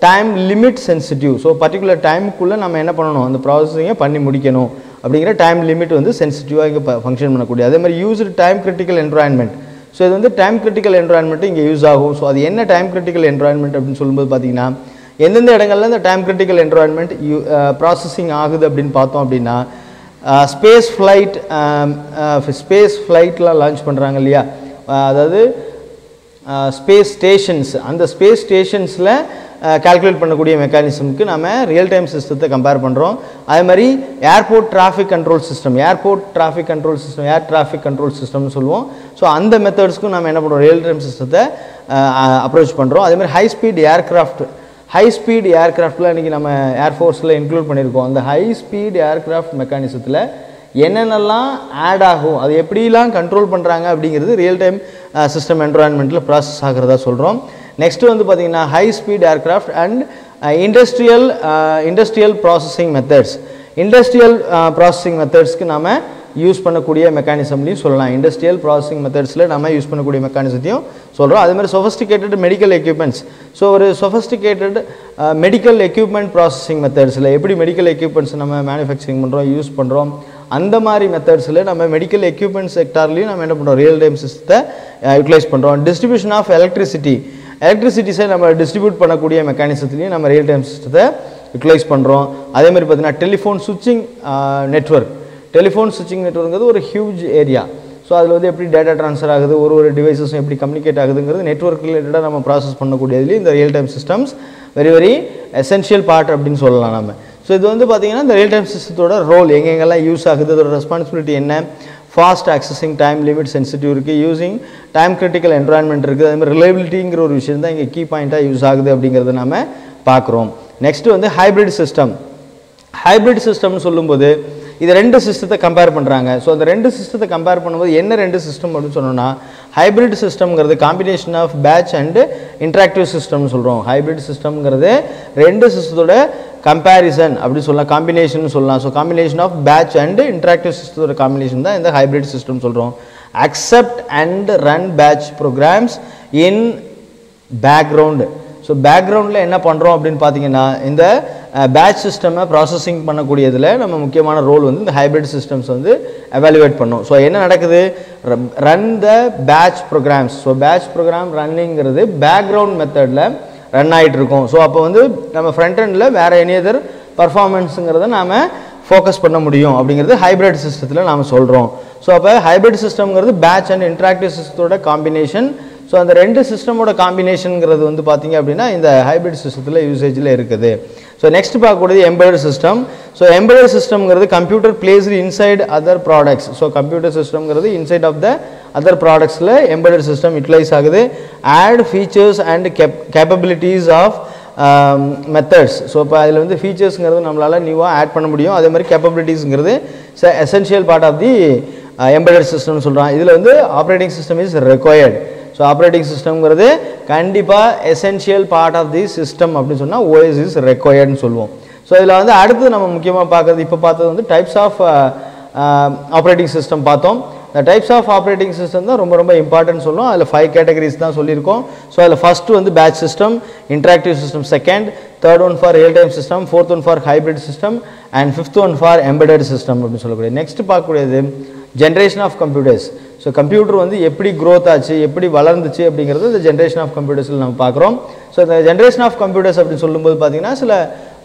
time limit sensitive. So particular டைமுக்குள்ளே நம்ம என்ன பண்ணணும் அந்த ப்ராசஸிங்கை பண்ணி முடிக்கணும் அப்படிங்கிற டைம் லிமிட் வந்து சென்சிட்டிவாக இங்கே ஃபங்க்ஷன் பண்ணக்கூடிய. அதே மாதிரி used time critical environment. So இது வந்து டைம் கிரிட்டிக்கல் என்வரான்மெண்ட்டு இங்கே யூஸ் ஆகும். ஸோ அது என்ன டைம் கிரிட்டிக்கல் என்வரான்மெண்ட் அப்படின்னு சொல்லும்போது பார்த்தீங்கன்னா எந்தெந்த இடங்கள்ல இந்த டைம் கிரிட்டிக்கல் என்வரான்மெண்ட் ப்ராசஸிங் ஆகுது அப்படின்னு பார்த்தோம் அப்படின்னா ஸ்பேஸ் ஃப்ளைட்லாம் லான்ச் பண்ணுறாங்க இல்லையா, அதாவது ஸ்பேஸ் ஸ்டேஷன்ஸ். அந்த ஸ்பேஸ் ஸ்டேஷன்ஸில் கால்குலேட் பண்ணக்கூடிய மெக்கானிசமுக்கு நம்ம ரியல் டைம் சிஸ்டத்தை கம்பேர் பண்ணுறோம். அதே மாதிரி ஏர்போர்ட் டிராஃபிக் கண்ட்ரோல் சிஸ்டம்னு சொல்லுவோம். ஸோ அந்த மெத்தட்ஸ்க்கும் நம்ம என்ன பண்ணுறோம் ரியல் டைம் சிஸ்டத்தை அப்ரோச் பண்ணுறோம். அதே மாதிரி ஹை ஸ்பீட் ஏர்க்ராஃப்டில் இன்றைக்கி நம்ம ஏர்ஃபோர்ஸில் இன்க்ளூட் பண்ணியிருக்கோம். அந்த ஹை ஸ்பீட் ஏர்க்ராஃப்ட் மெக்கானிசத்தில் என்னென்னலாம் ஆட் ஆகும், அது எப்படிலாம் கண்ட்ரோல் பண்ணுறாங்க அப்படிங்கிறது ரியல் டைம் சிஸ்டம் என்வரான்மெண்ட்டில் ப்ராசஸ் ஆகிறதா சொல்கிறோம். நெக்ஸ்ட்டு வந்து பார்த்திங்கன்னா high speed aircraft and industrial processing மெத்தட்ஸ்க்கு நாம் யூஸ் பண்ணக்கூடிய மெக்கானிசம்லையும் சொல்லலாம். இண்டஸ்ட்ரியல் ப்ராசஸிங் மெத்தட்ஸில் நம்ம யூஸ் பண்ணக்கூடிய மெக்கானிசத்தையும் சொல்கிறோம். அதேமாதிரி சொஃபஸ்டிகேட்டட் மெடிக்கல் எக்யூப்மெண்ட்ஸ். ஸோ ஒரு சொஃபஸ்டிகேட்டட் மெடிக்கல் எக்யூப்மெண்ட் ப்ராசஸிங் மெத்தட்ஸில் எப்படி மெடிக்கல் எக்யூப்மெண்ட்ஸ் நம்ம மேனுஃபேக்சரிங் பண்ணுறோம், யூஸ் பண்ணுறோம், அந்த மாதிரி மெத்தட்ஸில் நம்ம மெடிக்கல் எக்யூப்மெண்ட் செக்டார்லையும் நம்ம என்ன பண்ணுறோம், ரியல் டைம் சிஸ்டத்தை யூட்டிலைஸ் பண்ணுறோம். டிஸ்ட்ரிபியூஷன் ஆஃப் எலக்ட்ரிசிட்டிஸை நம்ம டிஸ்ட்ரிபியூட் பண்ணக்கூடிய மெக்கானிசத்துலையும் நம்ம ரியல் டைம் சிஸ்டத்தை யூட்டிலைஸ் பண்ணுறோம். அதேமாதிரி பார்த்தீங்கன்னா டெலிஃபோன் சுவிட்சிங் நெட்வொர்க்ங்கிறது ஒரு ஹியூஜ் ஏரியா. ஸோ அதில் வந்து எப்படி டேட்டா ட்ரான்ஸ்ஃபர் ஆகுது, ஒரு டிவைஸஸும் எப்படி கம்யூனிகேட் ஆகுதுங்கிறது நெட்வொர்க் ரிலேட்டடாக நம்ம ப்ராசஸ் பண்ணக்கூடியதுலேயும் இந்த real time systems very essential part அப்படின்னு சொல்லலாம் நம்ம. ஸோ இது வந்து பார்த்திங்கன்னா இந்த ரியல் டைம் சிஸ்டத்தோட ரோல் எங்கெங்கெல்லாம் யூஸ் ஆகுது, அதோட ரெஸ்பான்சிபிலிட்டி என்ன, fast accessing, time limit sensitive இருக்குது, யூஸிங் டைம் கிரிட்டிக்கல் என்வரான்மெண்ட் இருக்குது, அதேமாதிரி ரிலையபிலிட்டிங்கிற ஒரு விஷயம் தான் இங்கே கீ பாயிண்ட்டாக யூஸ் ஆகுது அப்படிங்கிறத நம்ம பார்க்குறோம். நெக்ஸ்ட்டு வந்து ஹைப்ரிட் சிஸ்டம்னு சொல்லும்போது இது ரெண்டு சிஸ்டத்தை கம்பேர் பண்ணுறாங்க. ஸோ அந்த ரெண்டு சிஸ்டத்தை கம்பேர் பண்ணும்போது என்ன ரெண்டு சிஸ்டம் அப்படின்னு சொன்னோன்னா, ஹைப்ரிட் சிஸ்டம்ங்கிறது combination of batch and interactive சிஸ்டம்னு சொல்கிறோம். ஹைப்ரிட் சிஸ்டம்ங்கிறது ரெண்டு சிஸ்டத்தோட கம்பேரிசன் அப்படி சொல்லலாம், காம்பினேஷன் சொல்லலாம். So combination of batch and interactive சிஸ்டத்தோட காம்பினேஷன் தான் இந்த ஹைப்ரிட் சிஸ்டம் சொல்கிறோம். Accept and run batch programs in background. So பேக்ரவுண்டில் என்ன பண்ணுறோம் அப்படின்னு பார்த்தீங்கன்னா, இந்த பேட்ச் சிஸ்டமை ப்ராசஸிங் பண்ணக்கூடியதில் நம்ம முக்கியமான ரோல் வந்து இந்த ஹைப்ரிட் சிஸ்டம்ஸ் வந்து எவாலுவேட் பண்ணோம். ஸோ என்ன நடக்குது, run the batch programs. So batch program ரன்னிங்கிறது பேக்ரவுண்ட் மெத்தடில் ரன் ஆகிட்டு இருக்கும். ஸோ அப்போ வந்து நம்ம ஃப்ரண்ட் எண்டில் வேறு எனி அதர் பர்ஃபார்மன்ஸுங்கிறத நாம் ஃபோக்கஸ் பண்ண முடியும் அப்படிங்கிறது ஹைப்ரிட் சிஸ்டத்தில் நாம் சொல்கிறோம். ஸோ அப்போ ஹைப்ரிட் சிஸ்டம்ங்கிறது பேட்ச் அண்ட் இன்ட்ராக்டிவ் சிஸ்டத்தோட காம்பினேஷன். ஸோ அந்த ரெண்டு சிஸ்டமோட காம்பினேஷனுங்கிறது வந்து பார்த்திங்க அப்படின்னா இந்த ஹைப்ரிட் சிஸ்டத்தில் யூசேஜில் இருக்குது. ஸோ நெக்ஸ்ட் பார்க்கக்கூடியது எம்பெடட் சிஸ்டம். ஸோ எம்பெடட் சிஸ்டம்ங்கிறது computer placed inside other products. So computer சிஸ்டம்ங்கிறது இன்சைட் ஆஃப் த அதர் ப்ராடக்ட்ஸில் எம்பெடட் சிஸ்டம் யூட்டிலைஸ் ஆகுது. Add features and capabilities of methods. So இப்போ அதில் வந்து ஃபீச்சர்ஸுங்கிறது நம்மளால் நியூவாக ஆட் பண்ண முடியும். அதே மாதிரி கேப்பபிலிட்டிஸுங்கிறது essential part of the embedded சிஸ்டம்னு சொல்கிறான். இதில் வந்து operating system is required. So operating சிஸ்டம்ங்கிறது கண்டிப்பாக essential part of the system அப்படின்னு சொன்னால் ஓஎஸ் இஸ் ரெக்வயர்ட்னு சொல்லுவோம். ஸோ இதில் வந்து அடுத்து நம்ம முக்கியமாக பார்க்குறது, இப்போ பார்த்தது வந்து டைப்ஸ் ஆஃப் ஆப்ரேட்டிங் சிஸ்டம் பார்த்தோம். இந்த டைப்ஸ் ஆஃப் ஆப்ரேட்டிங் சிஸ்டம் தான் ரொம்ப ரொம்ப இம்பார்ட்டன்ட் சொல்லுவோம். அதில் 5 கேட்டகரிஸ் தான் சொல்லியிருக்கோம். ஸோ அதில் ஃபஸ்ட்டு வந்து batch system, interactive system second, third one for real time system, fourth one for hybrid system and fifth one for embedded system அப்படின்னு சொல்லக்கூடிய. நெக்ஸ்ட் பார்க்கக்கூடியது generation of computers. So computer வந்து எப்படி growth ஆச்சு, எப்படி வளர்ந்துச்சு அப்படிங்கிறது இந்த ஜென்ரேஷன் ஆஃப் கம்ப்யூட்டர்ஸில் நம்ம பார்க்குறோம். ஸோ இந்த ஜென்ரேஷன் ஆஃப் கம்ப்யூட்டர்ஸ் அப்படின்னு சொல்லும்போது பார்த்தீங்கன்னா சில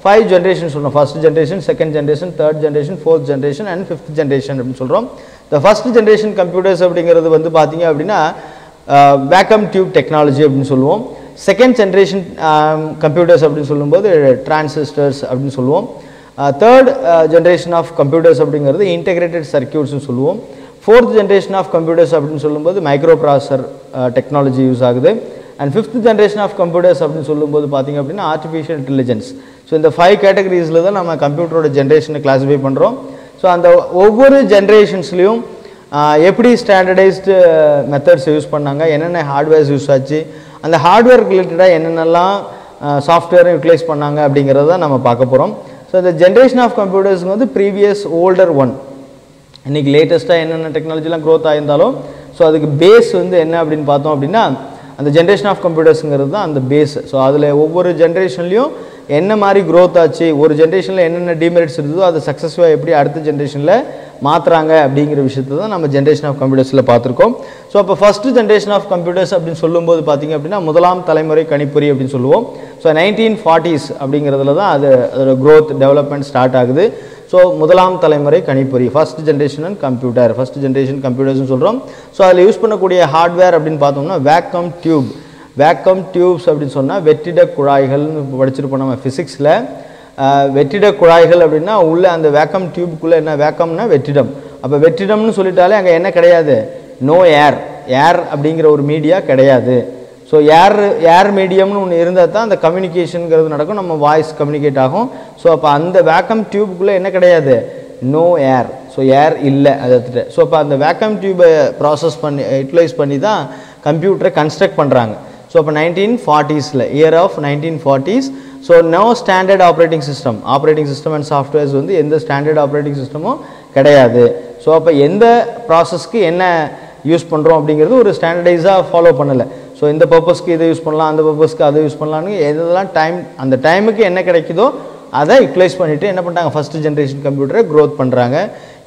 5 ஜென்ரேஷன் சொல்கிறோம். First generation, second generation, third generation, fourth generation and fifth generation அப்படின்னு சொல்கிறோம். இந்த ஃபர்ஸ்ட் ஜென்ரேஷன் கம்ப்யூட்டர்ஸ் அப்படிங்கிறது வந்து பார்த்தீங்க அப்படின்னா வேக்கம் டியூப் டெக்னாலஜி அப்படின்னு சொல்லுவோம். செகண்ட் ஜென்ரேஷன் கம்ப்யூட்டர்ஸ் அப்படின்னு சொல்லும்போது டிரான்சிஸ்டர்ஸ் அப்படின்னு சொல்லுவோம். தேர்ட் ஜென்ரேஷன் ஆஃப் கம்ப்யூட்டர்ஸ் அப்படிங்கிறது இன்டெகிரேட்டட் சர்க்யூட்ஸ்னு சொல்லுவோம். ஃபோர்த் ஜென்ரேஷன் ஆஃப் கம்ப்யூட்டர்ஸ் அப்படின்னு சொல்லும்போது மைக்ரோ ப்ராசஸர் டெக்னாலஜி யூஸ் ஆகுது. And fifth generation of computers அப்படின்னு சொல்லும்போது பார்த்திங்க அப்படின்னா ஆர்டிஃபிஷியல் இன்டெலிஜென்ஸ். ஸோ இந்த 5 கேட்டகரிஸில் தான் நம்ம கம்ப்யூட்டரோட ஜென்ரேஷனை கிளாஸிஃபை பண்ணுறோம். ஸோ அந்த ஒவ்வொரு ஜென்ரேஷன்ஸ்லேயும் எப்படி ஸ்டாண்டர்டைஸ்டு மெத்தட்ஸ் யூஸ் பண்ணாங்க, என்னென்ன ஹார்ட்வேர்ஸ் யூஸ் ஆச்சு, அந்த ஹார்ட்வேர் ரிலேட்டடாக என்னென்னலாம் சாஃப்ட்வேரை யூட்டிலைஸ் பண்ணாங்க அப்படிங்கிறத நம்ம பார்க்க போகிறோம். ஸோ இந்த ஜென்ரேஷன் ஆஃப் கம்ப்யூட்டர்ஸுக்கு வந்து ப்ரீவியஸ் ஓல்டர் ஒன், இன்றைக்கி லேட்டஸ்ட்டாக என்னென்ன டெக்னாலஜிலாம் க்ரோத் ஆகியிருந்தாலும் ஸோ அதுக்கு பேஸ் வந்து என்ன அப்படின்னு பார்த்தோம் அப்படின்னா அந்த ஜென்ரேஷன் ஆஃப் கம்ப்யூட்டர்ஸுங்கிறது தான் அந்த பேஸ். ஸோ அதில் ஒவ்வொரு ஜென்ரேஷன்லேயும் என்ன மாதிரி க்ரோத் ஆச்சு, ஒரு ஜென்ரேஷனில் என்னென்ன டிமெரிட்ஸ் இருந்ததோ அதை சக்ஸஸ்ஃபுல்லாக எப்படி அடுத்த ஜென்ரேஷனில் மாற்றுறாங்க அப்படிங்கிற விஷயத்தை தான் நம்ம ஜென்ரேஷன் ஆஃப் கம்ப்யூட்டர்ஸில் பார்த்துருக்கோம். ஸோ அப்போ ஃபஸ்ட்டு ஜென்ரேஷன் ஆஃப் கம்ப்யூட்டர்ஸ் அப்படின்னு சொல்லும்போது பார்த்திங்க அப்படின்னா முதலாம் தலைமுறை கணிப்பொறி அப்படின்னு சொல்லுவோம். ஸோ 1940s அப்படிங்கிறதுல தான் அதோட க்ரோத் டெவலப்மெண்ட் ஸ்டார்ட் ஆகுது. ஸோ முதலாம் தலைமுறை கணிப்பொறி, first generation and computer, first generation கம்ப்யூட்டர்ஸ்னு சொல்கிறோம். ஸோ அதில் யூஸ் பண்ணக்கூடிய ஹார்ட்வேர் அப்படின்னு பார்த்தோம்னா வேக்கம் டியூப்ஸ் அப்படின்னு சொன்னால் வெற்றிட குழாய்கள்னு படிச்சிருப்போம் நம்ம ஃபிசிக்ஸில். வெற்றிட குழாய்கள் அப்படின்னா உள்ள அந்த வேக்கம் டியூபுக்குள்ளே என்ன, வேக்கம்னா வெற்றிடம். அப்போ வெற்றிடம்னு சொல்லிட்டாலே அங்கே என்ன கிடையாது, நோ ஏர் அப்படிங்கிற ஒரு மீடியா கிடையாது. ஸோ ஏர் மீடியம்னு ஒன்று இருந்தால் தான் அந்த கம்யூனிகேஷனுங்கிறது நடக்கும், நம்ம வாய்ஸ் கம்யூனிகேட் ஆகும். ஸோ அப்போ அந்த வேக்கம் டியூபுக்குள்ளே என்ன கிடையாது, நோ ஏர். ஸோ ஏர் இல்லை அதை எடுத்துகிட்டு. ஸோ அப்போ அந்த வேக்கம் டியூபை ப்ராசஸ் பண்ணி யூட்டிலைஸ் பண்ணி தான் கம்ப்யூட்டரை கன்ஸ்ட்ரக்ட் பண்ணுறாங்க. ஸோ அப்போ 1940s, year of 1940s. So no standard operating system and softwares வந்து எந்த ஸ்டாண்டர்ட் ஆப்ரேட்டிங் சிஸ்டமும் கிடையாது. ஸோ அப்போ எந்த ப்ராசஸ்க்கு என்ன யூஸ் பண்ணுறோம் அப்படிங்கிறது ஒரு ஸ்டாண்டர்டைஸாக ஃபாலோ பண்ணலை. ஸோ இந்த பர்பஸ்க்கு இதை யூஸ் பண்ணலாம், அந்த பர்பஸ்க்கு அதை யூஸ் பண்ணலான்னு எதெல்லாம் அந்த டைமுக்கு என்ன கிடைக்குதோ அதை யூட்டிலைஸ் பண்ணிவிட்டு என்ன பண்ணுறாங்க, ஃபஸ்ட்டு ஜென்ரேஷன் கம்ப்யூட்டரை க்ரோத் பண்ணுறாங்க.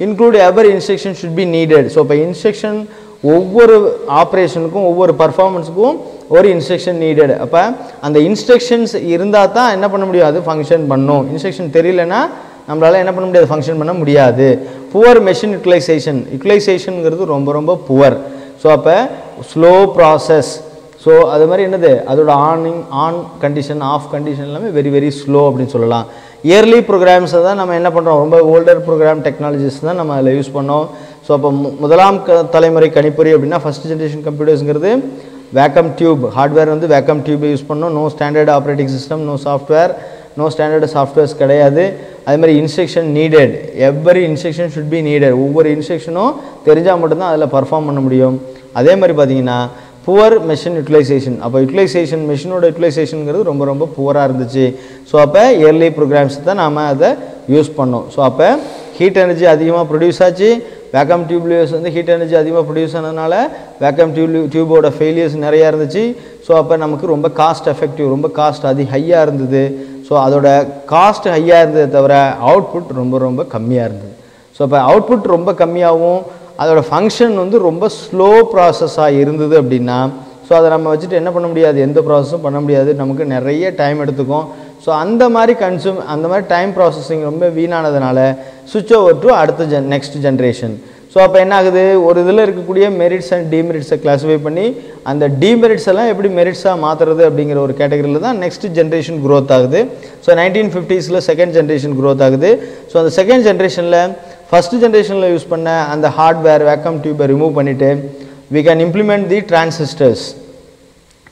Include every instruction should be needed. So இப்போ இன்ஸ்ட்ரக்ஷன் ஒவ்வொரு ஆப்ரேஷனுக்கும் ஒவ்வொரு பர்ஃபார்மன்ஸுக்கும் ஒரு இன்ஸ்ட்ரக்ஷன் நீடட். அப்போ அந்த இன்ஸ்ட்ரக்ஷன்ஸ் இருந்தால் தான் என்ன பண்ண முடியும், அது ஃபங்க்ஷன் பண்ணும். இன்ஸ்ட்ரக்ஷன் தெரியலன்னா நம்மளால் என்ன பண்ண முடியாது, ஃபங்க்ஷன் பண்ண முடியாது. புவர் மெஷின் யூட்டிலைசேஷனுங்கிறது ரொம்ப ரொம்ப புவர். ஸோ அப்போ ஸ்லோ ப்ராசஸ். ஸோ அது மாதிரி என்னது, அதோட ஆன் கண்டிஷன் ஆஃப் கண்டிஷன் எல்லாமே வெரி வெரி ஸ்லோ அப்படின்னு சொல்லலாம். இயர்லி ப்ரோக்ராம்ஸை தான் நம்ம என்ன பண்ணுறோம், ரொம்ப ஓல்டர் ப்ரோக்ராம் டெக்னாலஜிஸ் தான் நம்ம அதில் யூஸ் பண்ணோம். ஸோ அப்போ முதலாம் தலைமுறை கணிப்பொறி அப்படின்னா ஃபஸ்ட் ஜென்ரேஷன் கம்ப்யூட்டர்ஸுங்கிறது வேக்கம் டியூப், ஹார்ட்வேர் வந்து வேக்கம் டியூபை யூஸ் பண்ணோம். No standard operating system, no software, no standard softwares கிடையாது. அதே மாதிரி instruction needed, every instruction should be needed. ஒவ்வொரு இன்ஸ்ட்ரக்ஷனும் தெரிஞ்சால் மட்டும்தான் அதில் பர்ஃபார்ம் பண்ண முடியும். அதே மாதிரி பார்த்தீங்கன்னா புவர் மெஷின் யூட்டிலைசேஷன். அப்போ யூட்டிலைசேஷன் மெஷினோட யூட்டிலைசேஷனுங்கிறது ரொம்ப ரொம்ப புவராக இருந்துச்சு. ஸோ அப்போ இயர்லி ப்ரோக்ராம்ஸ் தான் நாம் அதை யூஸ் பண்ணோம். ஸோ அப்போ ஹீட் எனர்ஜி அதிகமாக ப்ரொடியூஸ் ஆச்சு. வேக்கம் டியூப்லேஸ் வந்து ஹீட் எனர்ஜி அதிகமாக ப்ரொடியூஸ் ஆனதுனால வேக்கம் டியூபோட ஃபெயிலியர்ஸ் நிறையா இருந்துச்சு. ஸோ அப்போ நமக்கு ரொம்ப காஸ்ட் எஃபெக்டிவ், ரொம்ப காஸ்ட் ஹையாக இருந்தது. ஸோ அதோட காஸ்ட் ஹையாக இருந்ததை தவிர அவுட்புட் ரொம்ப ரொம்ப கம்மியாக இருந்தது. ஸோ அப்போ அவுட்புட் ரொம்ப கம்மியாகவும் அதோட ஃபங்க்ஷன் வந்து ரொம்ப ஸ்லோ ப்ராசஸாக இருந்தது அப்படின்னா, ஸோ அதை நம்ம வச்சுட்டு என்ன பண்ண முடியாது, எந்த ப்ராசஸும் பண்ண முடியாது, நமக்கு நிறைய டைம் எடுத்துக்கும். ஸோ அந்த மாதிரி அந்த மாதிரி டைம் ப்ராசஸிங் ரொம்ப வீணானதுனால சுவிட்ச் ஓவர் டு அடுத்த நெக்ஸ்ட் ஜென்ரேஷன். ஸோ அப்போ என்ன ஆகுது, ஒரு இதில் இருக்கக்கூடிய மெரிட்ஸ் அண்ட் டிமெரிட்ஸை கிளாஸிஃபை பண்ணி அந்த டிமெரிட்ஸ் எல்லாம் எப்படி மெரிட்ஸாக மாற்றுறது அப்படிங்கிற ஒரு கேட்டகரியில் தான் நெக்ஸ்ட் ஜென்ரேஷன் க்ரோத் ஆகுது. So 1950s second generation growth ஆகுது. ஸோ அந்த செகண்ட் ஜென்ரேஷனில் ஃபஸ்ட்டு ஜென்ரேஷனில் யூஸ் பண்ண அந்த ஹார்ட்வேர் வேக்கம் டியூபை ரிமூவ் பண்ணிவிட்டு we can implement the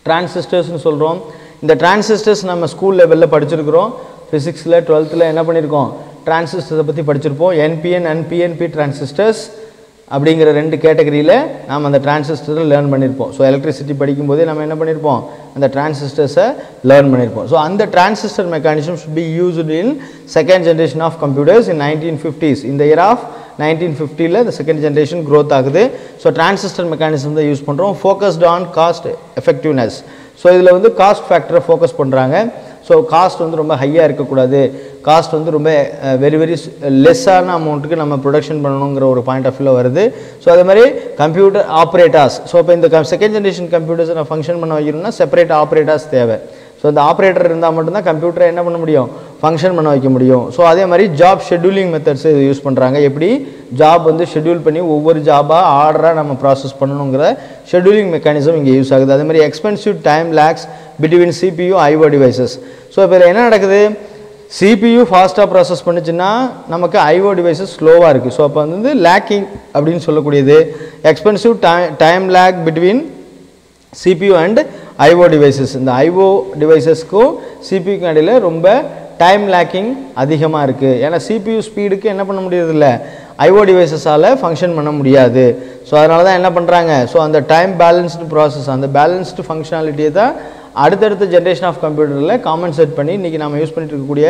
டிரான்சிஸ்டர்ஸ்னு சொல்கிறோம். இந்த டிரான்சிஸ்டர்ஸ் நம்ம ஸ்கூல் லெவலில் படிச்சிருக்கிறோம். ஃபிசிக்ஸில் 12th என்ன பண்ணியிருக்கோம், டிரான்சிஸ்டர்ஸை பற்றி படிச்சிருப்போம். என்பிஎன் அண்ட் பிஎன்பி டிரான்சிஸ்டர்ஸ் அப்படிங்கிற ரெண்டு கேட்டகரியில் நாம் அந்த டிரான்சிஸ்டரை லேர்ன் பண்ணியிருப்போம். ஸோ எலக்ட்ரிசிட்டி படிக்கும்போதே நம்ம என்ன பண்ணியிருப்போம், அந்த டிரான்சிஸ்டர்ஸை லேர்ன் பண்ணியிருப்போம். ஸோ அந்த transistor mechanism should be used in second generation of computers in 1950s. இந்த இயர் ஆஃப் 1950ல் இந்த செகண்ட் ஜென்ரேஷன் க்ரோத் ஆகுது. ஸோ டிரான்சிஸ்டர் மெக்கானிசம் தான் யூஸ் பண்ணுறோம். Focused on cost effectiveness. So இதில் வந்து காஸ்ட் ஃபேக்டரை ஃபோக்கஸ் பண்ணுறாங்க. ஸோ காஸ்ட் வந்து ரொம்ப ஹையாக இருக்கக்கூடாது, காஸ்ட் வந்து ரொம்ப வெரி வெரி லெஸ்ஸான அமௌண்ட்டுக்கு நம்ம ப்ரொடக்ஷன் பண்ணணுங்கிற ஒரு பாயிண்ட் ஆஃப் வியூவில் வருது. ஸோ அதே மாதிரி கம்ப்யூட்டர் ஆப்ரேட்டர்ஸ். ஸோ இப்போ இந்த செகண்ட் ஜென்ரேஷன் கம்ப்யூட்டர்ஸை நான் ஃபங்க்ஷன் பண்ண வைக்கணும்னா செப்பரேட் ஆப்ரேட்டர்ஸ் தேவை. ஸோ இந்த ஆப்ரேட்டர் இருந்தால் மட்டும்தான் கம்ப்யூட்டரை என்ன பண்ண முடியும், ஃபங்க்ஷன் பண்ண வைக்க முடியும். ஸோ அதே மாதிரி ஜாப் ஷெட்யூலிங் மெத்தட்ஸ் இது யூஸ் பண்ணுறாங்க. எப்படி ஜாப் வந்து ஷெட்யூல் பண்ணி ஒவ்வொரு ஜாபாக ஆர்டராக நம்ம ப்ராசஸ் பண்ணணுங்கிற ஷெட்யூலிங் மெக்கானிசம் இங்கே யூஸ் ஆகுது. அதே மாதிரி expensive time lakhs between CPU IO devices. So இப்போ இதில் என்ன நடக்குது, CPU ஃபாஸ்ட்டாக ப்ராசஸ் பண்ணிச்சுன்னா நமக்கு IO டிவைசஸ் ஸ்லோவாக இருக்குது. ஸோ அப்போ வந்து லேக்கிங் அப்படின்னு சொல்லக்கூடியது expensive time lag between CPU and IO devices. இந்த IO டிவைசஸ்க்கும் CPUக்கும் இடையில் ரொம்ப டைம் லேக்கிங் அதிகமாக இருக்குது. ஏன்னா CPU ஸ்பீடுக்கு என்ன பண்ண முடியறதில்ல, IO டிவைசஸால் ஃபங்க்ஷன் பண்ண முடியாது. ஸோ அதனால தான் என்ன பண்ணுறாங்க, ஸோ அந்த டைம் பேலன்ஸ்டு ப்ராசஸ், அந்த பேலன்ஸ்டு ஃபங்க்ஷனாலிட்டியை தான் அடுத்தடுத்த ஜென்ரேஷன் ஆஃப் கம்ப்யூட்டரில் காம்பன்சேட் பண்ணி இன்றைக்கி நம்ம யூஸ் பண்ணிட்டு இருக்கக்கூடிய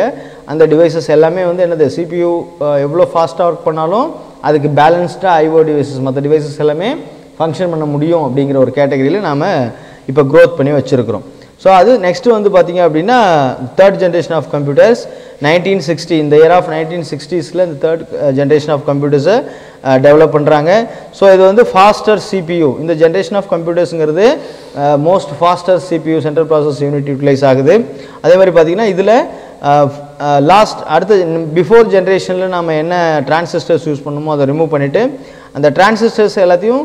அந்த டிவைசஸ் எல்லாமே வந்து என்னது, CPU எவ்வளோ ஃபாஸ்ட்டாக ஒர்க் பண்ணாலும் அதுக்கு பேலன்ஸ்டாக IO டிவைசஸ் மற்ற டிவைசஸ் எல்லாமே ஃபங்க்ஷன் பண்ண முடியும் அப்படிங்கிற ஒரு கேட்டகரியில் நாம் இப்போ க்ரோத் பண்ணி வச்சுருக்கிறோம். ஸோ அது நெக்ஸ்ட்டு வந்து பார்த்திங்க அப்படின்னா தேர்ட் ஜென்ரேஷன் ஆஃப் கம்ப்யூட்டர்ஸ் 1960. இந்த இயர் ஆஃப் 1960s இந்த தேர்ட் ஜென்ரேஷன் ஆஃப் கம்ப்யூட்டர்ஸை டெவலப் பண்ணுறாங்க. ஸோ இது வந்து ஃபாஸ்டர் CPU. இந்த ஜென்ரேஷன் ஆஃப் கம்ப்யூட்டர்ஸுங்கிறது most faster CPU central process unit utilize ஆகுது. அதே மாதிரி பார்த்திங்கன்னா இதில் அடுத்த பிஃபோர் ஜென்ரேஷனில் நம்ம என்ன டிரான்சிஸ்டர்ஸ் யூஸ் பண்ணுமோ அதை ரிமூவ் பண்ணிவிட்டு அந்த டிரான்சிஸ்டர்ஸ் எல்லாத்தையும்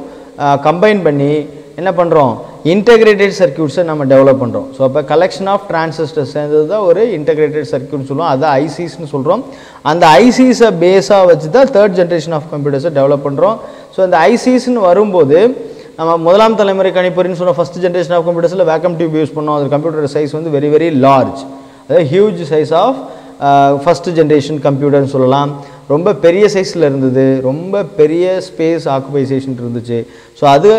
கம்பைன் பண்ணி என்ன பண்ணுறோம், இன்டெகிரேட்டட் சர்க்யூட்ஸை நம்ம டெவலப் பண்ணுறோம். ஸோ அப்போ கலெக்ஷன் ஆஃப் டிரான்சிஸ்டர்ஸ் சேர்ந்தது தான் ஒரு இன்டெகிரேட்டட் சர்க்யூட்னு சொல்லுவோம். அதான் ஐசிஸ்ன்னு சொல்கிறோம். அந்த ஐசிஸை பேஸாக வச்சு தான் தேர்ட் ஜென்ரேஷன் ஆஃப் கம்ப்யூட்டர்ஸை டெவலப் பண்ணுறோம். ஸோ இந்த ஐசிஸ்ன்னு வரும்போது நம்ம முதலாம் தலைமுறை கணிப்பொறின்னு சொன்ன ஃபஸ்ட் ஜென்ரேஷன் ஆஃப் கம்ப்யூட்டர்ஸில் வேக்கம் டியூப் யூஸ் பண்ணோம். அது கம்ப்யூட்டர் சைஸ் வந்து வெரி வெரி லார்ஜ், அதாவது huge size of first generation கம்ப்யூட்டர்னு சொல்லலாம். ரொம்ப பெரிய சைஸில் இருந்தது, ரொம்ப பெரிய ஸ்பேஸ் ஆக்குபைசேஷன் இருந்துச்சு. ஸோ அது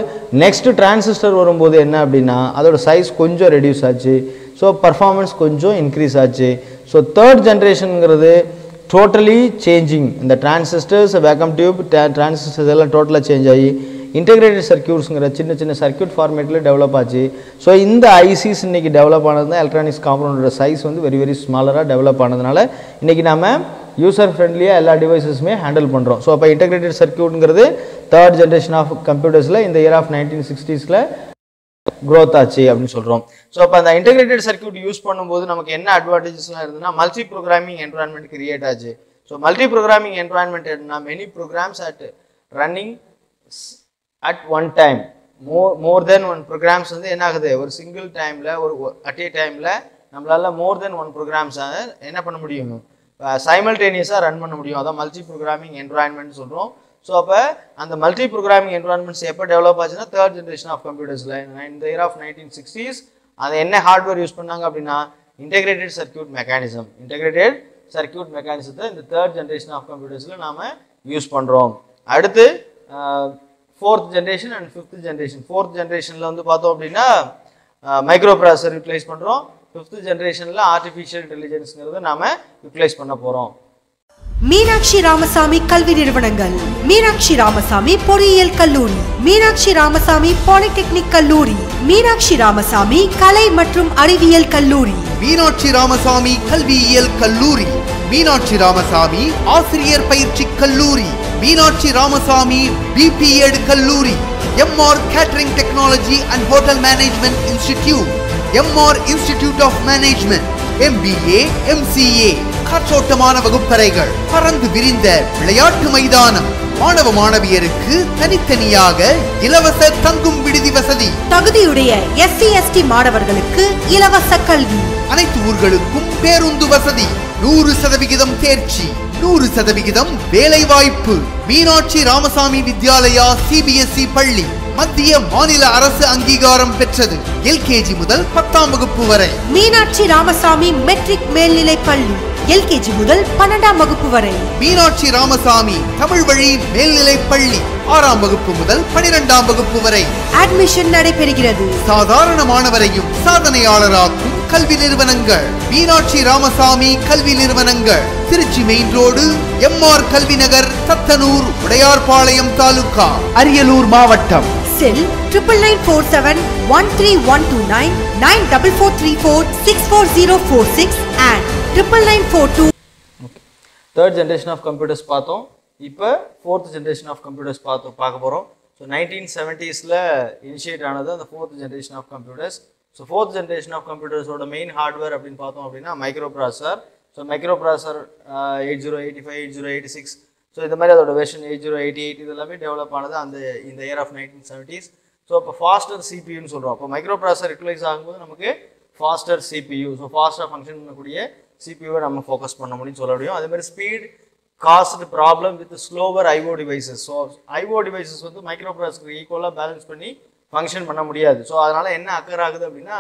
நெக்ஸ்ட் டிரான்சிஸ்டர் வரும்போது என்ன அப்படின்னா அதோட சைஸ் கொஞ்சம் ரெடியூஸ் ஆச்சு. ஸோ பர்ஃபார்மன்ஸ் கொஞ்சம் இன்க்ரீஸ் ஆச்சு. ஸோ தேர்ட் ஜென்ரேஷனுங்கிறது டோட்டலி சேஞ்சிங். இந்த டிரான்சிஸ்டர்ஸ், வேக்கம் டியூப், டிரான்சிஸ்டர்ஸ் எல்லாம் டோட்டலாக சேஞ்ச் ஆகி இன்டெகிரேட்டட் சர்க்யூட்ஸுங்கிற சின்ன சின்ன சர்க்யூட் ஃபார்மேட்டில் டெவலப் ஆச்சு. ஸோ இந்த ஐசிஸ் இன்றைக்கி டெவலப் ஆனது தான் எலக்ட்ரானிக்ஸ் காம்பனோட சைஸ் வந்து வெரி வெரி ஸ்மாலராக டெவலப் ஆனதுனால இன்றைக்கி நம்ம யூசர் ஃப்ரெண்ட்லியாக எல்லா டிவைசஸுமே ஹேண்டில் பண்ணுறோம். ஸோ அப்போ இன்டெகிரேட்டட் சர்க்யூட்டுங்கிறது தேர்ட் ஜென்ரேஷன் ஆஃப் கம்ப்யூட்டர்ஸில் இந்த இயர் ஆஃப் 1960s growth ஆச்சு அப்படின்னு சொல்கிறோம். ஸோ அப்போ அந்த இன்டெகிரேட்டட் சர்க்யூட் யூஸ் பண்ணும்போது நமக்கு என்ன அட்வான்டேஜஸ்லாம் இருந்ததுன்னா மல்டி ப்ரோக்ராமிங் என்வரான்மெண்ட் கிரியேட் ஆச்சு. ஸோ மல்டி ப்ரோக்ராமிங் என்வரான்மெண்ட் என்ன, many programs at running at one time, more than one programs வந்து என்ன ஆகுது, ஒரு சிங்கிள் டைமில் ஒரு அட் ஏ டைமில் நம்மளால மோர் தென் ஒன் ப்ரோக்ராம்ஸ் என்ன பண்ண முடியும், சைமல்டேனியஸாக ரன் பண்ண முடியும். அதான் மல்டி ப்ரோக்ராமிங் என்வரான்மெண்ட் சொல்கிறோம். ஸோ அப்போ அந்த மல்டி ப்ரோக்ராமிங் என்வரான்மெண்ட்ஸ் எப்போ டெவலப் ஆச்சுன்னா தேர்ட் ஜென்ரேஷன் ஆஃப் கம்ப்யூட்டர்ஸில் இந்த இயர் ஆஃப் 1960s அதை என்ன ஹார்ட்வேர் யூஸ் பண்ணாங்க அப்படின்னா integrated circuit mechanism. Integrated circuit மெக்கானிசத்தை இந்த தேர்ட் ஜென்ரேஷன் ஆஃப் கம்ப்யூட்டர்ஸில் நாம் யூஸ் பண்ணுறோம். அடுத்து fourth generation and fifth generation. Fourth ஜென்ரேஷனில் வந்து பார்த்தோம் அப்படின்னா மைக்ரோ ப்ராசஸர் யூட்டிலைஸ் பண்ணுறோம். ஃபிஃப்த் ஜென்ரேஷனில் ஆர்டிஃபிஷியல் இன்டெலிஜென்ஸ்ங்கிறத நாம் யூட்டிலைஸ் பண்ண போகிறோம். மீனாட்சி ராமசாமி கல்வி நிறுவனங்கள்: மீனாட்சி ராமசாமி பொறியியல் கல்லூரி, மீனாட்சி ராமசாமி பாலிடெக்னிக் கல்லூரி, மீனாட்சி ராமசாமி கலை மற்றும் அறிவியல் கல்லூரி, மீனாட்சி ராமசாமி கல்வியியல் கல்லூரி, மீனாட்சி ராமசாமி ஆசிரியர் பயிற்சி கல்லூரி, மீனாட்சி ராமசாமி பிபிஎட் கல்லூரி, MR catering technology and hotel management institute, MR institute of management, MBA, MCA, காற்றோட்டமான வகுப்பறைகள், பறந்து விரிந்த விளையாட்டு மைதானம், மாணவ மாணவியருக்கு தனித்தனியாக இலவச தங்கும் விடுதி வசதி, தகுதியுடைய SC/ST மாணவர்களுக்கு இலவச கல்வி, அனைத்து ஊர்களுக்கும் பேருந்து வசதி, 100% தேர்ச்சி, 100% வேலை வாய்ப்பு. மீனாட்சி ராமசாமி வித்யாலயா CBSE பள்ளி மத்திய மாநில அரசு அங்கீகாரம் பெற்றது. LKG முதல் 10ஆம் வகுப்பு வரை. மீனாட்சி ராமசாமி மெட்ரிக் மேல்நிலை பள்ளி LKG முதல் 12ஆம் வகுப்பு வரை. மீனாட்சி ராமசாமி தமிழ் வழி மேல்நிலை பள்ளி 6ஆம் வகுப்பு முதல் 12ஆம் வகுப்பு வரை அட்மிஷன் நடைபெறுகிறது. சாதாரண மாணவரையும் சாதனையாளராக்கும் கல்வி நிறுவனங்கள் மீனாட்சி ராமசாமி கல்வி நிறுவனங்கள். திருச்சி மெயின் ரோடு, MR கல்வி நகர், தத்தனூர், உடையார்பாளையம் தாலுகா, அரியலூர் மாவட்டம். Cell 9947131129 94434 and 9942. Third generation of computers பார்த்தோம். இப்போ ஃபோர்த் ஜென்ரேஷன் ஆஃப் கம்ப்யூட்டர்ஸ் பார்க்க போகிறோம். ஸோ 1970s இனிஷியேட் ஆனது அந்த fourth generation of computers. So fourth generation of கம்ப்யூட்டர்ஸோட main hardware அப்படின்னு பார்த்தோம் அப்படின்னா micro processor. So micro processor 8085, 8086, so இந்த மாதிரி அதோட வெர்ஷன் 8088 இது எல்லாமே டெவலப் ஆனது இந்த இயர் ஆஃப் 1970s. ஸோ இப்போ ஃபாஸ்டர் சிபியூன்னு சொல்கிறோம். அப்போ மைக்ரோ ப்ராசஸர் யூட்டிலைஸ் ஆகும்போது நமக்கு ஃபாஸ்டர் சிபியூ, ஸோ ஃபாஸ்ட்டாக ஃபங்க்ஷன் பண்ணக்கூடிய சிபியூவை நம்ம ஃபோக்கஸ் பண்ண முடியும்னு சொல்ல முடியும். அதேமாதிரி speed cost problem with slower IO devices. So IO devices வந்து மைக்ரோ ப்ராசஸருக்கு ஈக்குவலாக பேலன்ஸ் பண்ணி ஃபங்க்ஷன் பண்ண முடியாது. ஸோ அதனால் என்ன அக்கர் ஆகுது அப்படின்னா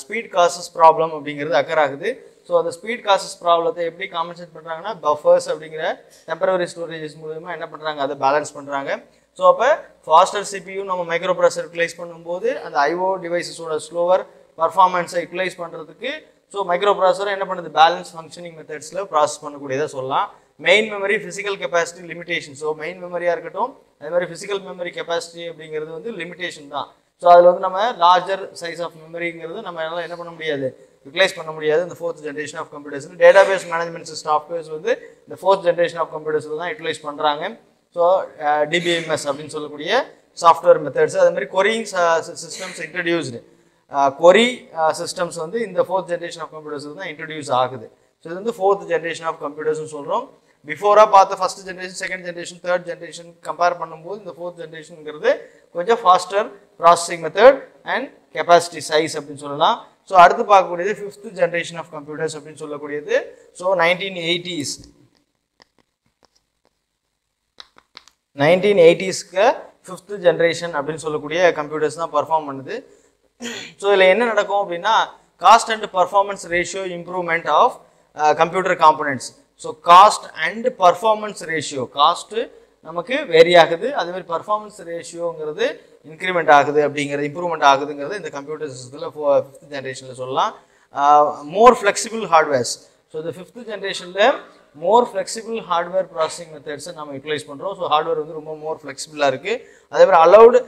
ஸ்பீட் காசஸ் ப்ராப்ளம் அப்படிங்கிறது அக்கர் ஆகுது. ஸோ அந்த ஸ்பீட் காசஸ் ப்ராப்ளத்தை எப்படி காம்பன்சேட் பண்ணுறாங்கன்னா பஃபர்ஸ் அப்படிங்கிற டெம்பரவரி ஸ்டோரேஜஸ் மூலமா என்ன பண்ணுறாங்க, அதை பேலன்ஸ் பண்ணுறாங்க. ஸோ அப்போ ஃபாஸ்டர் சிபியூ நம்ம மைக்ரோ ப்ராசஸர் யூட்டிலைஸ் பண்ணும்போது அந்த IO டிவைசஸோட ஸ்லோவர் பர்ஃபார்மன்ஸை யூட்டிலைஸ் பண்ணுறதுக்கு ஸோ மைக்ரோ ப்ராசஸர் என்ன பண்ணுது, பேலன்ஸ் ஃபங்க்ஷனிங் மெத்தட்ஸில் ப்ராசஸ் பண்ணக்கூடியதாக சொல்லலாம். Main memory physical capacity limitation. So main மெமரியாக இருக்கட்டும், அதே மாதிரி ஃபிசிக்கல் மெமரி கெப்பாசிட்டி அப்படிங்கிறது வந்து லிமிடேஷன் தான். ஸோ அதில் வந்து நம்ம லார்ஜர் சைஸ் ஆஃப் மெமரிங்கிறது நம்ம என்னால் என்ன பண்ண முடியாது, யூட்டிலைஸ் பண்ண முடியாது. இந்த fourth generation of computers database management softwares வந்து இந்த ஃபோர்த் ஜென்ரேஷன் ஆஃப் கம்ப்யூட்டர்ஸில் தான் யூட்டிலைஸ் பண்ணுறாங்க. ஸோ DBMS அப்படின்னு சொல்லக்கூடிய சாஃப்ட்வேர் மெத்தட்ஸ், அதே மாதிரி querying systems introduced. Query systems வந்து இந்த ஃபோர்த் ஜென்ரேஷன் ஆஃப் கம்ப்யூட்டர்ஸ் தான் இன்ட்ரடியூஸ் ஆகுது. ஸோ இது வந்து ஃபோர்த் ஜென்ரேஷன் ஆஃப் கம்ப்யூட்டர்ஸ்னு சொல்கிறோம். பிஃபோராக பார்த்த first generation, second generation, third generation compare பண்ணும்போது இந்த ஃபோர்த் ஜென்ரேஷனுங்கிறது கொஞ்சம் faster processing method and capacity size அப்படின்னு சொல்லலாம். ஸோ அடுத்து பார்க்கக்கூடியது ஃபிஃப்த் ஜென்ரேஷன் ஆஃப் கம்ப்யூட்டர்ஸ் அப்படின்னு சொல்லக்கூடியது. ஸோ 1980ஸ்க்கு ஃபிஃப்த் ஜென்ரேஷன் அப்படின்னு சொல்லக்கூடிய கம்ப்யூட்டர்ஸ் தான் பர்ஃபார்ம் பண்ணுது. ஸோ இதில் என்ன நடக்கும் அப்படின்னா cost and performance ratio improvement of computer components. So cost and performance ratio, cost நமக்கு வேரி ஆகுது, அதேமாதிரி பர்ஃபார்மன்ஸ் ரேஷியோங்கிறது இன்க்ரிமெண்ட் ஆகுது அப்படிங்கிறது, இம்ப்ரூவ்மெண்ட் ஆகுதுங்கிறது இந்த கம்ப்யூட்டர் சிஸ்டத்தில் ஃபிஃப்த் ஜென்ரேஷனில் சொல்லலாம். மோர் ஃப்ளெக்சிபிள் ஹார்ட்வேர்ஸ். ஸோ இந்த ஃபிஃப்த் ஜென்ரேஷனில் மோர் ஃப்ளெக்சிபிள் ஹார்ட்வேர் ப்ராசஸிங் மெத்தட்ஸை நம்ம யூட்டிலைஸ் பண்ணுறோம். ஸோ ஹார்ட்வேர் வந்து ரொம்ப மோர் ஃப்ளெக்சிபிளாக இருக்குது. அதே மாதிரி allowed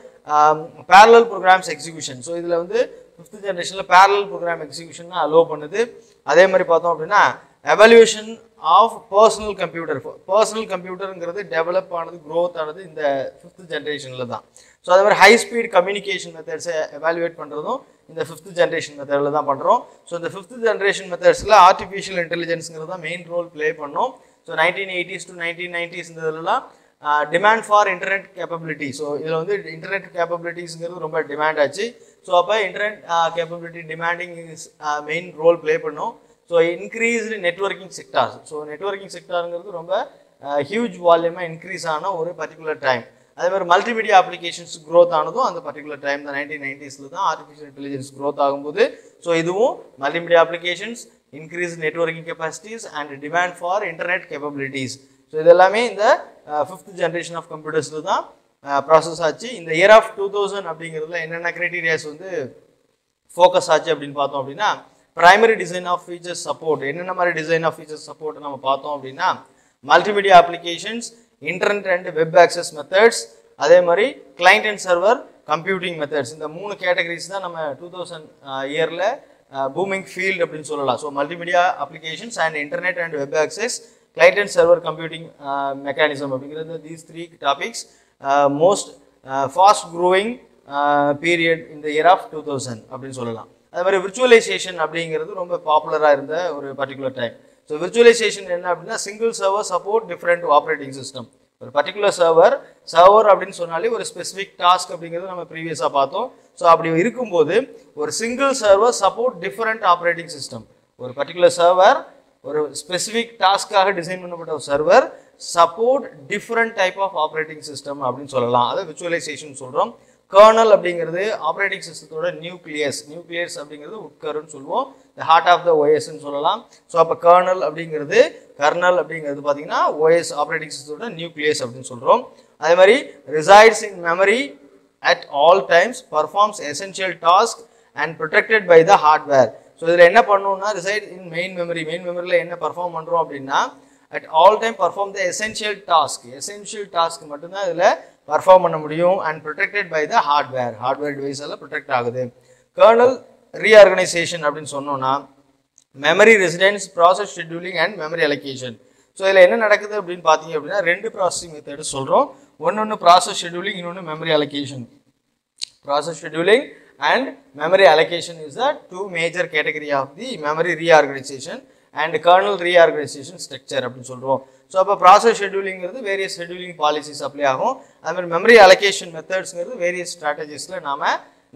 parallel programs execution. So இதில் வந்து 5th ஜென்ரேஷனில் பேரலல் ப்ரோக்ராம் எக்ஸிக்யூஷன் அலோவ் பண்ணுது. அதே மாதிரி பார்த்தோம் அப்படின்னா evolution of personal computer. Personal கம்ப்யூட்டருங்கிறது டெவலப் ஆனது, க்ரோத் ஆனது இந்த 5th ஜென்ரேஷனில் தான். ஸோ அதே மாதிரி ஹை ஸ்பீட் கம்யூனிகேஷன் மெத்தட்ஸை எவாலுவேட் பண்ணுறதும் இந்த 5th ஜென்ரேஷன் மெத்தடில் தான் பண்ணுறோம். ஸோ இந்த 5th ஜென்ரேஷன் மெத்தட்ஸில் ஆர்டிஃபிஷியல் இன்டெலிஜென்ஸுங்கிறது தான் மெயின் ரோல் ப்ளே பண்ணோம். ஸோ 1980s to 1990s இந்த இதெல்லாம் demand for internet capability. So இதில் வந்து இன்டர்நெட் கேப்பபிலிட்டிஸ்ங்கிறது ரொம்ப டிமாண்ட் ஆச்சு. ஸோ அப்போ internet capability demanding is main role play பண்ணோம். So increased networking sectors. So networking செக்டாருங்கிறது ரொம்ப ஹியூஜ் வால்யூமாக இன்க்ரீஸ் ஆன ஒரு பர்டிகுலர் டைம். அதே மாதிரி மல்டிமீடியா அப்ளிகேஷன்ஸ் க்ரோத் ஆனதும் அந்த பர்டிகுலர் டைம் தான் 1990s தான் ஆர்டிஃபிஷியல் இன்டெலிஜென்ஸ் க்ரோத் ஆகும்போது. ஸோ இதுவும் multimedia applications, increase networking capacities and demand for internet capabilities. So இதெல்லாமே இந்த 5th ஜென்ரேஷன் ஆஃப் கம்ப்யூட்டர்ஸில் தான் ப்ராசஸ் ஆச்சு. இந்த இயர் ஆஃப் 2000 அப்படிங்கிறதுல என்னென்ன க்ரைட்டீரியாஸ் வந்து ஃபோக்கஸ் ஆச்சு அப்படின்னு பார்த்தோம் அப்படின்னா, primary design of features support. என்னென்ன மாதிரி டிசைன் ஆஃப் ஃபீச்சர்ஸ் சப்போர்ட் நம்ம பார்த்தோம் அப்படின்னா, multimedia applications, internet and web access methods, அதே மாதிரி client and server computing methods. இந்த 3 கேட்டகரிஸ் தான் நம்ம 2000 இயரில் பூமிங் ஃபீல்டு அப்படின்னு சொல்லலாம். So multimedia applications and internet and web access, client and server computing mechanism அப்படிங்கிறது these 3 topics most fast growing period இந்த இயர் ஆஃப் 2000 அப்படின்னு சொல்லலாம். அதே மாதிரி விர்ச்சுவலைசேஷன் அப்படிங்கிறது ரொம்ப பாப்புலராக இருந்த ஒரு பர்டிகுலர் டைம். ஸோ விர்ச்சுவலைசேஷன் என்ன அப்படின்னா, single server support different operating system. ஒரு பர்டிகுலர் சர்வர் அப்படின்னு சொன்னாலே ஒரு ஸ்பெசிஃபிக் டாஸ்க் அப்படிங்கிறது நம்ம ப்ரீவியஸாக பார்த்தோம். ஸோ அப்படி இருக்கும்போது ஒரு single server support different operating system. ஒரு பர்டிகுலர் சர்வர் ஒரு ஸ்பெசிஃபிக் டாஸ்க்காக டிசைன் பண்ணப்பட்ட ஒரு server support different type of operating system அப்படின்னு சொல்லலாம். அதை விர்ச்சுவலைசேஷன் சொல்கிறோம். கர்னல் அப்படிங்கிறது ஆப்ரேட்டிங் சிஸ்டத்தோட நியூக்ளியஸ் அப்படிங்கிறது உட்கருன்னு சொல்லுவோம். த ஹார்ட் ஆஃப் த ஓஎஸ்ன்னு சொல்லலாம். ஸோ அப்போ கர்னல் அப்படிங்கிறது பார்த்தீங்கன்னா ஓஎஸ் ஆப்ரேட்டிங் சிஸ்டத்தோட நியூக்ளியஸ் அப்படின்னு சொல்கிறோம். அதே மாதிரி resides in memory at all times, performs essential task and protected by the hardware. So இதில் என்ன பண்ணணும்னா, ரிசைட் இன் மெயின் மெமரியில் என்ன பர்ஃபார்ம் பண்ணுறோம் அப்படின்னா, at all time perform the essential task மட்டும்தான் இதில் பர்ஃபார்ம் பண்ண முடியும். And protected by the hardware device எல்லாம் ப்ரொடெக்ட் ஆகுது. கர்னல் ரீஆர்கனைசேஷன் அப்படின்னு சொன்னோம்னா, memory residence, process scheduling and memory allocation. So இதில் என்ன நடக்குது அப்படின்னு பார்த்தீங்க அப்படின்னா, 2 ப்ராசஸிங் மெத்தட் சொல்கிறோம். ஒன்று ப்ராசஸ் ஷெட்யூலிங், இன்னொன்று memory allocation. Process scheduling and memory allocation is the 2 major category of the memory reorganization and kernel reorganization structure அப்படின்னு சொல்றோம். ஸோ அப்போ ப்ராசஸ் ஷெட்யூலிங்கிறது வேரியஸ் ஷெட்யூலிங் பாலிசிஸ் அப்ளை ஆகும். அதுமாதிரி மெமரி அலோகேஷன் மெத்தட்ஸ்ங்கிறது வேரியஸ் ஸ்ட்ராட்டஜிஸில் நாம்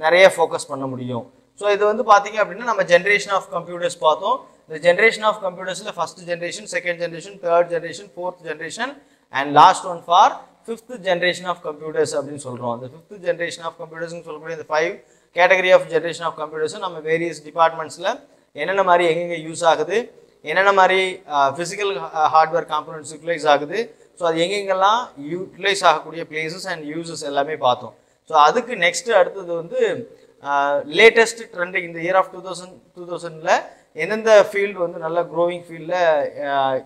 நிறைய ஃபோக்கஸ் பண்ண முடியும். ஸோ இது வந்து பார்த்தீங்க அப்படின்னா, நம்ம ஜென்ரேஷன் ஆஃப் கம்ப்யூட்டர்ஸ் பார்த்தோம். இந்த ஜென்ரேஷன் ஆஃப் கம்ப்யூட்டர்ஸில் 1st generation, 2nd generation, 3rd generation, 4th generation and last one for 5th generation of computers அப்படின்னு சொல்கிறோம். அந்த 5th ஜென்ரேஷன் ஆஃப் கம்ப்யூட்டர்ஸ்னு சொல்லக்கூடிய இந்த 5 category of generation of computers நம்ம வேரியஸ் டிபார்ட்மெண்ட்ஸில் என்னென்ன மாதிரி எங்கெங்கே யூஸ் ஆகுது, என்னென்ன மாதிரி ஃபிசிக்கல் ஹார்ட்வேர் காம்பனன்ட்ஸ் யூட்டிலைஸ் ஆகுது, ஸோ அது எங்கெங்கெல்லாம் யூட்டிலைஸ் ஆகக்கூடிய பிளேசஸ் அண்ட் யூசஸ் எல்லாமே பார்த்தோம். ஸோ அதுக்கு நெக்ஸ்ட்டு அடுத்தது வந்து லேட்டஸ்ட் ட்ரெண்டிங் இந்த இயர் ஆஃப் 2000ல் எந்தெந்த ஃபீல்டு வந்து நல்ல க்ரோவிங் ஃபீல்டில்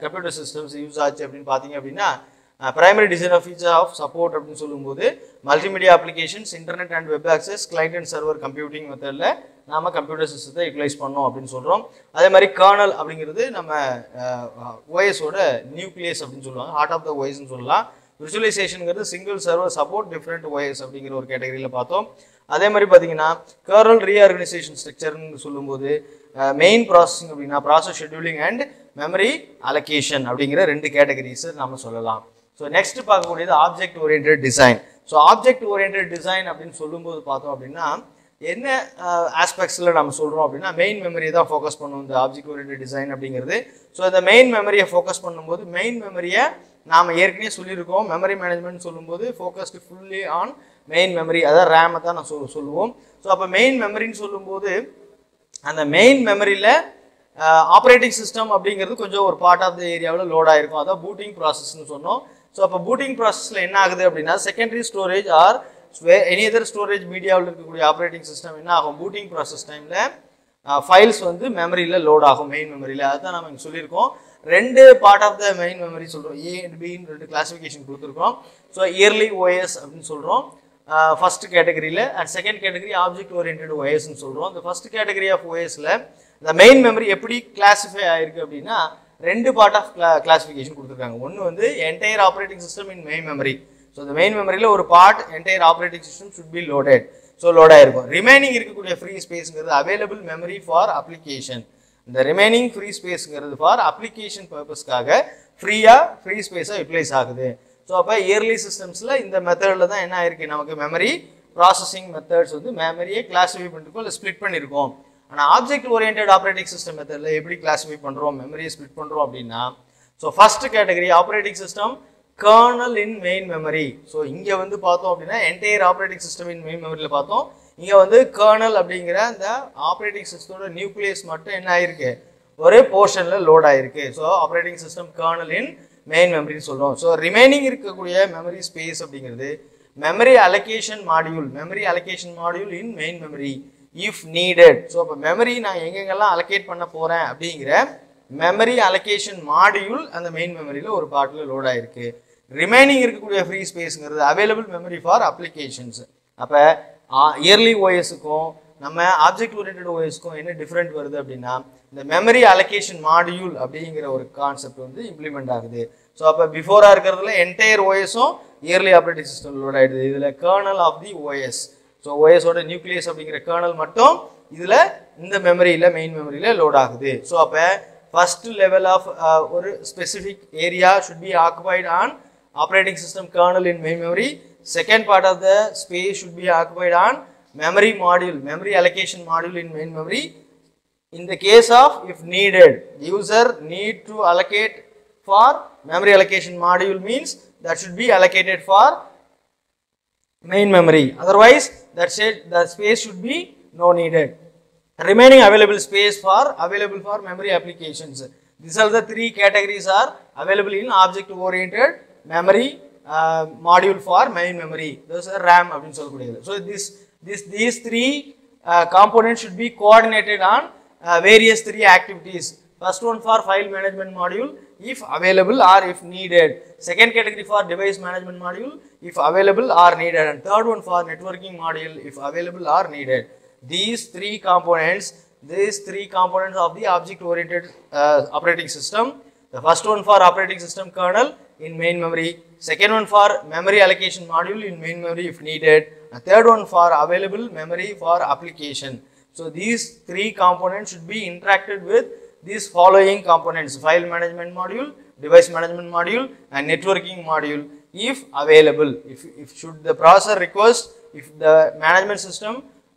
கம்ப்யூட்டர் சிஸ்டம்ஸ் யூஸ் ஆச்சு அப்படின்னு பார்த்தீங்க அப்படின்னா, primary design of feature of support அப்படின்னு சொல்லும்போது multimedia applications, internet and web access, client and server computing மெத்தடில் நாம கம்ப்யூட்டர் சிஸ்டத்தை யூட்டிலைஸ் பண்ணோம் அப்படின்னு சொல்கிறோம். அதே மாதிரி கர்னல் அப்படிங்கிறது நம்ம ஓஎஸோட நியூக்ளியஸ் அப்படின்னு சொல்லுவாங்க, ஹார்ட் ஆஃப் த ஓஎஸ்ன்னு சொல்லலாம். விர்ச்சுவலைசேஷனுங்கிறது single server support different OS அப்படிங்கிற ஒரு கேட்டகரியில் பார்த்தோம். அதே மாதிரி பார்த்தீங்கன்னா கர்னல் ரீஆர்கனைசேஷன் ஸ்ட்ரக்சர்னு சொல்லும்போது மெயின் ப்ராசஸிங் அப்படின்னா process scheduling and memory allocation அப்படிங்கிற 2 கேட்டகரிஸ் நம்ம சொல்லலாம். ஸோ நெக்ஸ்ட் பார்க்கக்கூடியது object oriented design. So object oriented design அப்படின்னு சொல்லும்போது பார்த்தோம் அப்படின்னா என்ன ஆஸ்பெக்ட்ஸில் நம்ம சொல்கிறோம் அப்படின்னா, மெயின் மெமரியை தான் ஃபோக்கஸ் பண்ணுவோம் இந்த ஆப்ஜெக்ட் ஓரியன்டட் டிசைன் அப்படிங்கிறது. ஸோ இந்த மெயின் மெமரியை ஃபோக்கஸ் பண்ணும்போது மெயின் மெமரியை நாம் ஏற்கனவே சொல்லியிருக்கோம். மெமரி மேனேஜ்மெண்ட் சொல்லும்போது focused fully on main memory, அதாவது ரேமை தான் நான் சொல்லுவோம். ஸோ அப்போ மெயின் மெமரின்னு சொல்லும்போது அந்த மெயின் மெமரியில் ஆப்ரேட்டிங் சிஸ்டம் அப்படிங்கிறது கொஞ்சம் ஒரு பார்ட் ஆஃப் த ஏரியாவில் லோட் ஆகிருக்கும், அதான் பூட்டிங் ப்ராசஸ்ன்னு சொன்னோம். ஸோ அப்போ பூட்டிங் ப்ராசஸில் என்ன ஆகுது அப்படின்னா, secondary storage or any other storage மீடியாவில் இருக்கக்கூடிய ஆப்ரேட்டிங் சிஸ்டம் என்ன ஆகும், பூட்டிங் ப்ராசஸ் டைமில் ஃபைல்ஸ் வந்து மெமரியில் லோட் ஆகும், மெயின் மெமரியில். அதுதான் நம்ம இங்கே சொல்லியிருக்கோம். ரெண்டு part of the main memory சொல்கிறோம். ஏ அண்ட் பின்னு ரெண்டு கிளாஸிஃபிகேஷன் கொடுத்துருக்கோம். ஸோ இயர்லி ஓஎஸ் அப்படின்னு சொல்கிறோம் ஃபர்ஸ்ட் கேட்டகரியில். And second category object oriented ஓஎஸ்ன்னு சொல்கிறோம். இந்த ஃபர்ஸ்ட் கேட்டகரி ஆஃப் ஓஎஸில் இந்த மெயின் மெமரி எப்படி கிளாஸிஃபை ஆயிருக்கு அப்படின்னா ரெண்டு பார்ட் ஆஃப் கிளாஸிஃபிகேஷன் கொடுத்துருக்காங்க. ஒன்று வந்து entire operating system in main memory. So இந்த மெயின் மெமரியில் ஒரு part entire operating system should be loaded. So load ஆயிருக்கும். ரிமைனிங் இருக்கக்கூடிய ஃப்ரீ ஸ்பேஸ்ங்கிறது அவைலபிள் மெமரி ஃபார் அப்ளிகேஷன். இந்த ரிமைனிங் ஃப்ரீ ஸ்பேஸ்ங்கிறது ஃபார் அப்ளிகேஷன் பர்பஸ்க்காக ஃப்ரீ ஸ்பேஸாக யூட்டிலைஸ் ஆகுது. ஸோ அப்போ இயர்லி சிஸ்டம்ஸில் இந்த மெத்தடில் தான் என்ன ஆயிருக்கு, நமக்கு மெமரி ப்ராசஸிங் மெத்தட்ஸ் வந்து மெமரியை கிளாஸிஃபை பண்ணிருக்கோம், இல்லை ஸ்ப்ளிட் பண்ணியிருக்கோம். ஆனால் ஆப்ஜெக்ட் ஓரியன்டட் ஆப்ரேட்டிங் சிஸ்டம் மெத்தடில் எப்படி கிளாஸிஃபை பண்ணுறோம், மெமரியை ஸ்ப்ளிட் பண்ணுறோம் அப்படின்னா, so first category operating system kernel in main memory. So இங்கே வந்து பார்த்தோம் அப்படின்னா entire operating system in main மெமரியில் பார்த்தோம். இங்கே வந்து கர்னல் அப்படிங்கிற அந்த ஆப்ரேட்டிங் சிஸ்டத்தோட நியூக்ளியஸ் மட்டும் என்ன ஆயிருக்கு, ஒரு போர்ஷனில் லோட் ஆயிருக்கு. So operating system kernel in main மெமரின்னு சொல்கிறோம். ஸோ ரிமைனிங் இருக்கக்கூடிய மெமரி ஸ்பேஸ் அப்படிங்கிறது memory allocation module in main memory if needed. So அப்போ மெமரி நான் எங்கெங்கெல்லாம் அலோகேட் பண்ண போகிறேன் அப்படிங்கிற மெமரி அலோகேஷன் மாடியூல் அந்த மெயின் மெமரியில் ஒரு பார்ட்டில் லோட் ஆயிருக்கு. ரிமைனிங் இருக்கக்கூடிய ஃப்ரீ ஸ்பேஸ்ங்கிறது அவைலபிள் மெமரி ஃபார் அப்ளிகேஷன்ஸ். அப்போ இயர்லி ஓஎஸ்க்கும் நம்ம ஆப்ஜெக்ட் ஓரியன்டட் ஓஎஸ்க்கும் என்ன டிஃப்ரெண்ட் வருது அப்படின்னா, இந்த மெமரி அலோகேஷன் மாடியூல் அப்படிங்கிற ஒரு கான்செப்ட் வந்து இம்ப்ளிமெண்ட் ஆகுது. ஸோ அப்போ பிஃபோராக இருக்கிறதுல என்டையர் ஓஎஸும் இயர்லி ஆப்ரேட்டிங் சிஸ்டம் லோட் ஆகிடுது. இதில் kernel of the OS, so ஓஎஸோட நியூக்ளியஸ் அப்படிங்கிற கர்னல் மட்டும் இதில் இந்த மெமரியில் மெயின் மெமரியில் லோட் ஆகுது. ஸோ அப்போ ஃபர்ஸ்ட் லெவல் ஆஃப் ஒரு specific area should be occupied on operating system kernel in main memory. Second part of the space should be occupied on memory allocation module in main memory. In the case of if needed, user need to allocate for memory allocation module means that should be allocated for main memory. Otherwise, the space should be no needed. Remaining available space available for memory applications. These are the three categories are available in object oriented memory module for main memory. Those are RAM அப்படின்னு சொல்லக்கூடியது. So these three components should be coordinated on various three activities. First one for file management module if available or if needed. Second category for device management module if available or needed. And third one for networking module if available or needed. These three components of the object oriented operating system. The first one for operating system kernel in main memory, second one for memory allocation module in main memory if needed, and third one for available memory for application. So these three components should be interacted with these following components: file management module, device management module, and networking module if available. If should the processor request, if the management system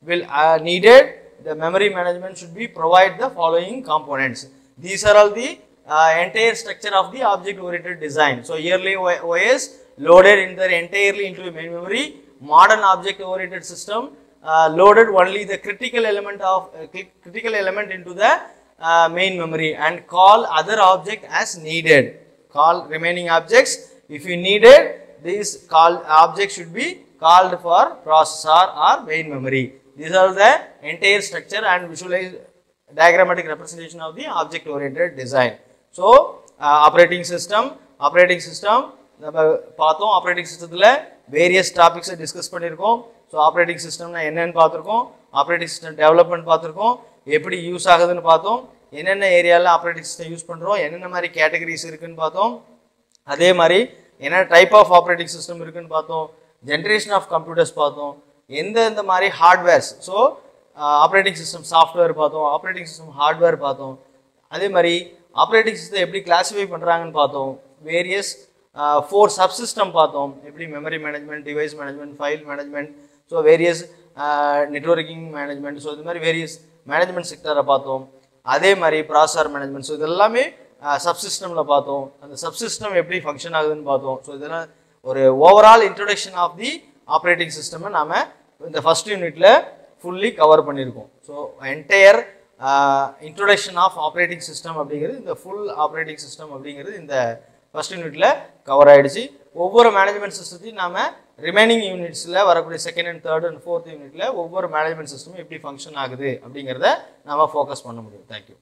will needed, the memory management should be provide the following components. These are all the entire structure of the object oriented design. So early OS loaded entirely into a main memory. Modern object oriented system loaded only the critical element into the main memory and call other object as needed. Call remaining objects if you needed. These objects should be called for processor or main memory. These are the entire structure and visualize diagrammatic representation of the object oriented design. So operating system நம்ம பார்த்தோம். Operating சிஸ்டத்தில் various டாபிக்ஸை discuss பண்ணியிருக்கோம். So operating சிஸ்டம்னா என்னென்னு பார்த்துருக்கோம், operating system development பார்த்துருக்கோம், எப்படி use ஆகுதுன்னு பார்த்தோம், என்னென்ன ஏரியாவில் ஆப்ரேட்டிங் சிஸ்டம் யூஸ் பண்ணுறோம், என்னென்ன மாதிரி கேட்டகரிஸ் இருக்குன்னு பார்த்தோம், அதே மாதிரி என்ன டைப் ஆஃப் ஆப்ரேட்டிங் சிஸ்டம் இருக்குன்னு பார்த்தோம், ஜென்ரேஷன் ஆஃப் கம்ப்யூட்டர்ஸ் பார்த்தோம், எந்தெந்த மாதிரி hardwares, so operating system software பார்த்தோம், ஆப்ரேட்டிங் சிஸ்டம் ஹார்ட்வேர் பார்த்தோம், அதே மாதிரி ஆப்ரேட்டிங் சிஸ்டம் எப்படி கிளாஸிஃபை பண்ணுறாங்கன்னு பார்த்தோம், வேரியஸ் 4 சப்சிஸ்டம் பார்த்தோம், எப்படி memory management, device management, file management, so various networking management, so இது மாதிரி வேரியஸ் மேனேஜ்மெண்ட் செக்டரை பார்த்தோம், அதே மாதிரி ப்ராசஸர் மேனேஜ்மெண்ட், ஸோ இது எல்லாமே சப்சிஸ்டமில் பார்த்தோம், அந்த சப்சிஸ்டம் எப்படி ஃபங்க்ஷன் ஆகுதுன்னு பார்த்தோம். ஸோ இதெல்லாம் ஒரு overall introduction of the operating சிஸ்டமை நாம் இந்த ஃபர்ஸ்ட் யூனிட்டில் ஃபுல்லி கவர் பண்ணியிருக்கோம். So entire introduction of operating system அப்படிங்கிறது, இந்த ஃபுல் ஆப்ரேட்டிங் சிஸ்டம் அப்படிங்கிறது இந்த ஃபர்ஸ்ட் யூனிட்டில் கவர் ஆகிடுச்சு. ஒவ்வொரு மேனேஜ்மெண்ட் சிஸ்டத்தையும் நாம் ரிமைனிங் யூனிட்ஸில் வரக்கூடிய second and third and fourth யூனிட்டில் ஒவ்வொரு மேனேஜ்மெண்ட் சிஸ்டமும் எப்படி ஃபங்க்ஷன் ஆகுது அப்படிங்கிறத நாம் ஃபோக்கஸ் பண்ண முடியும். தேங்க்யூ.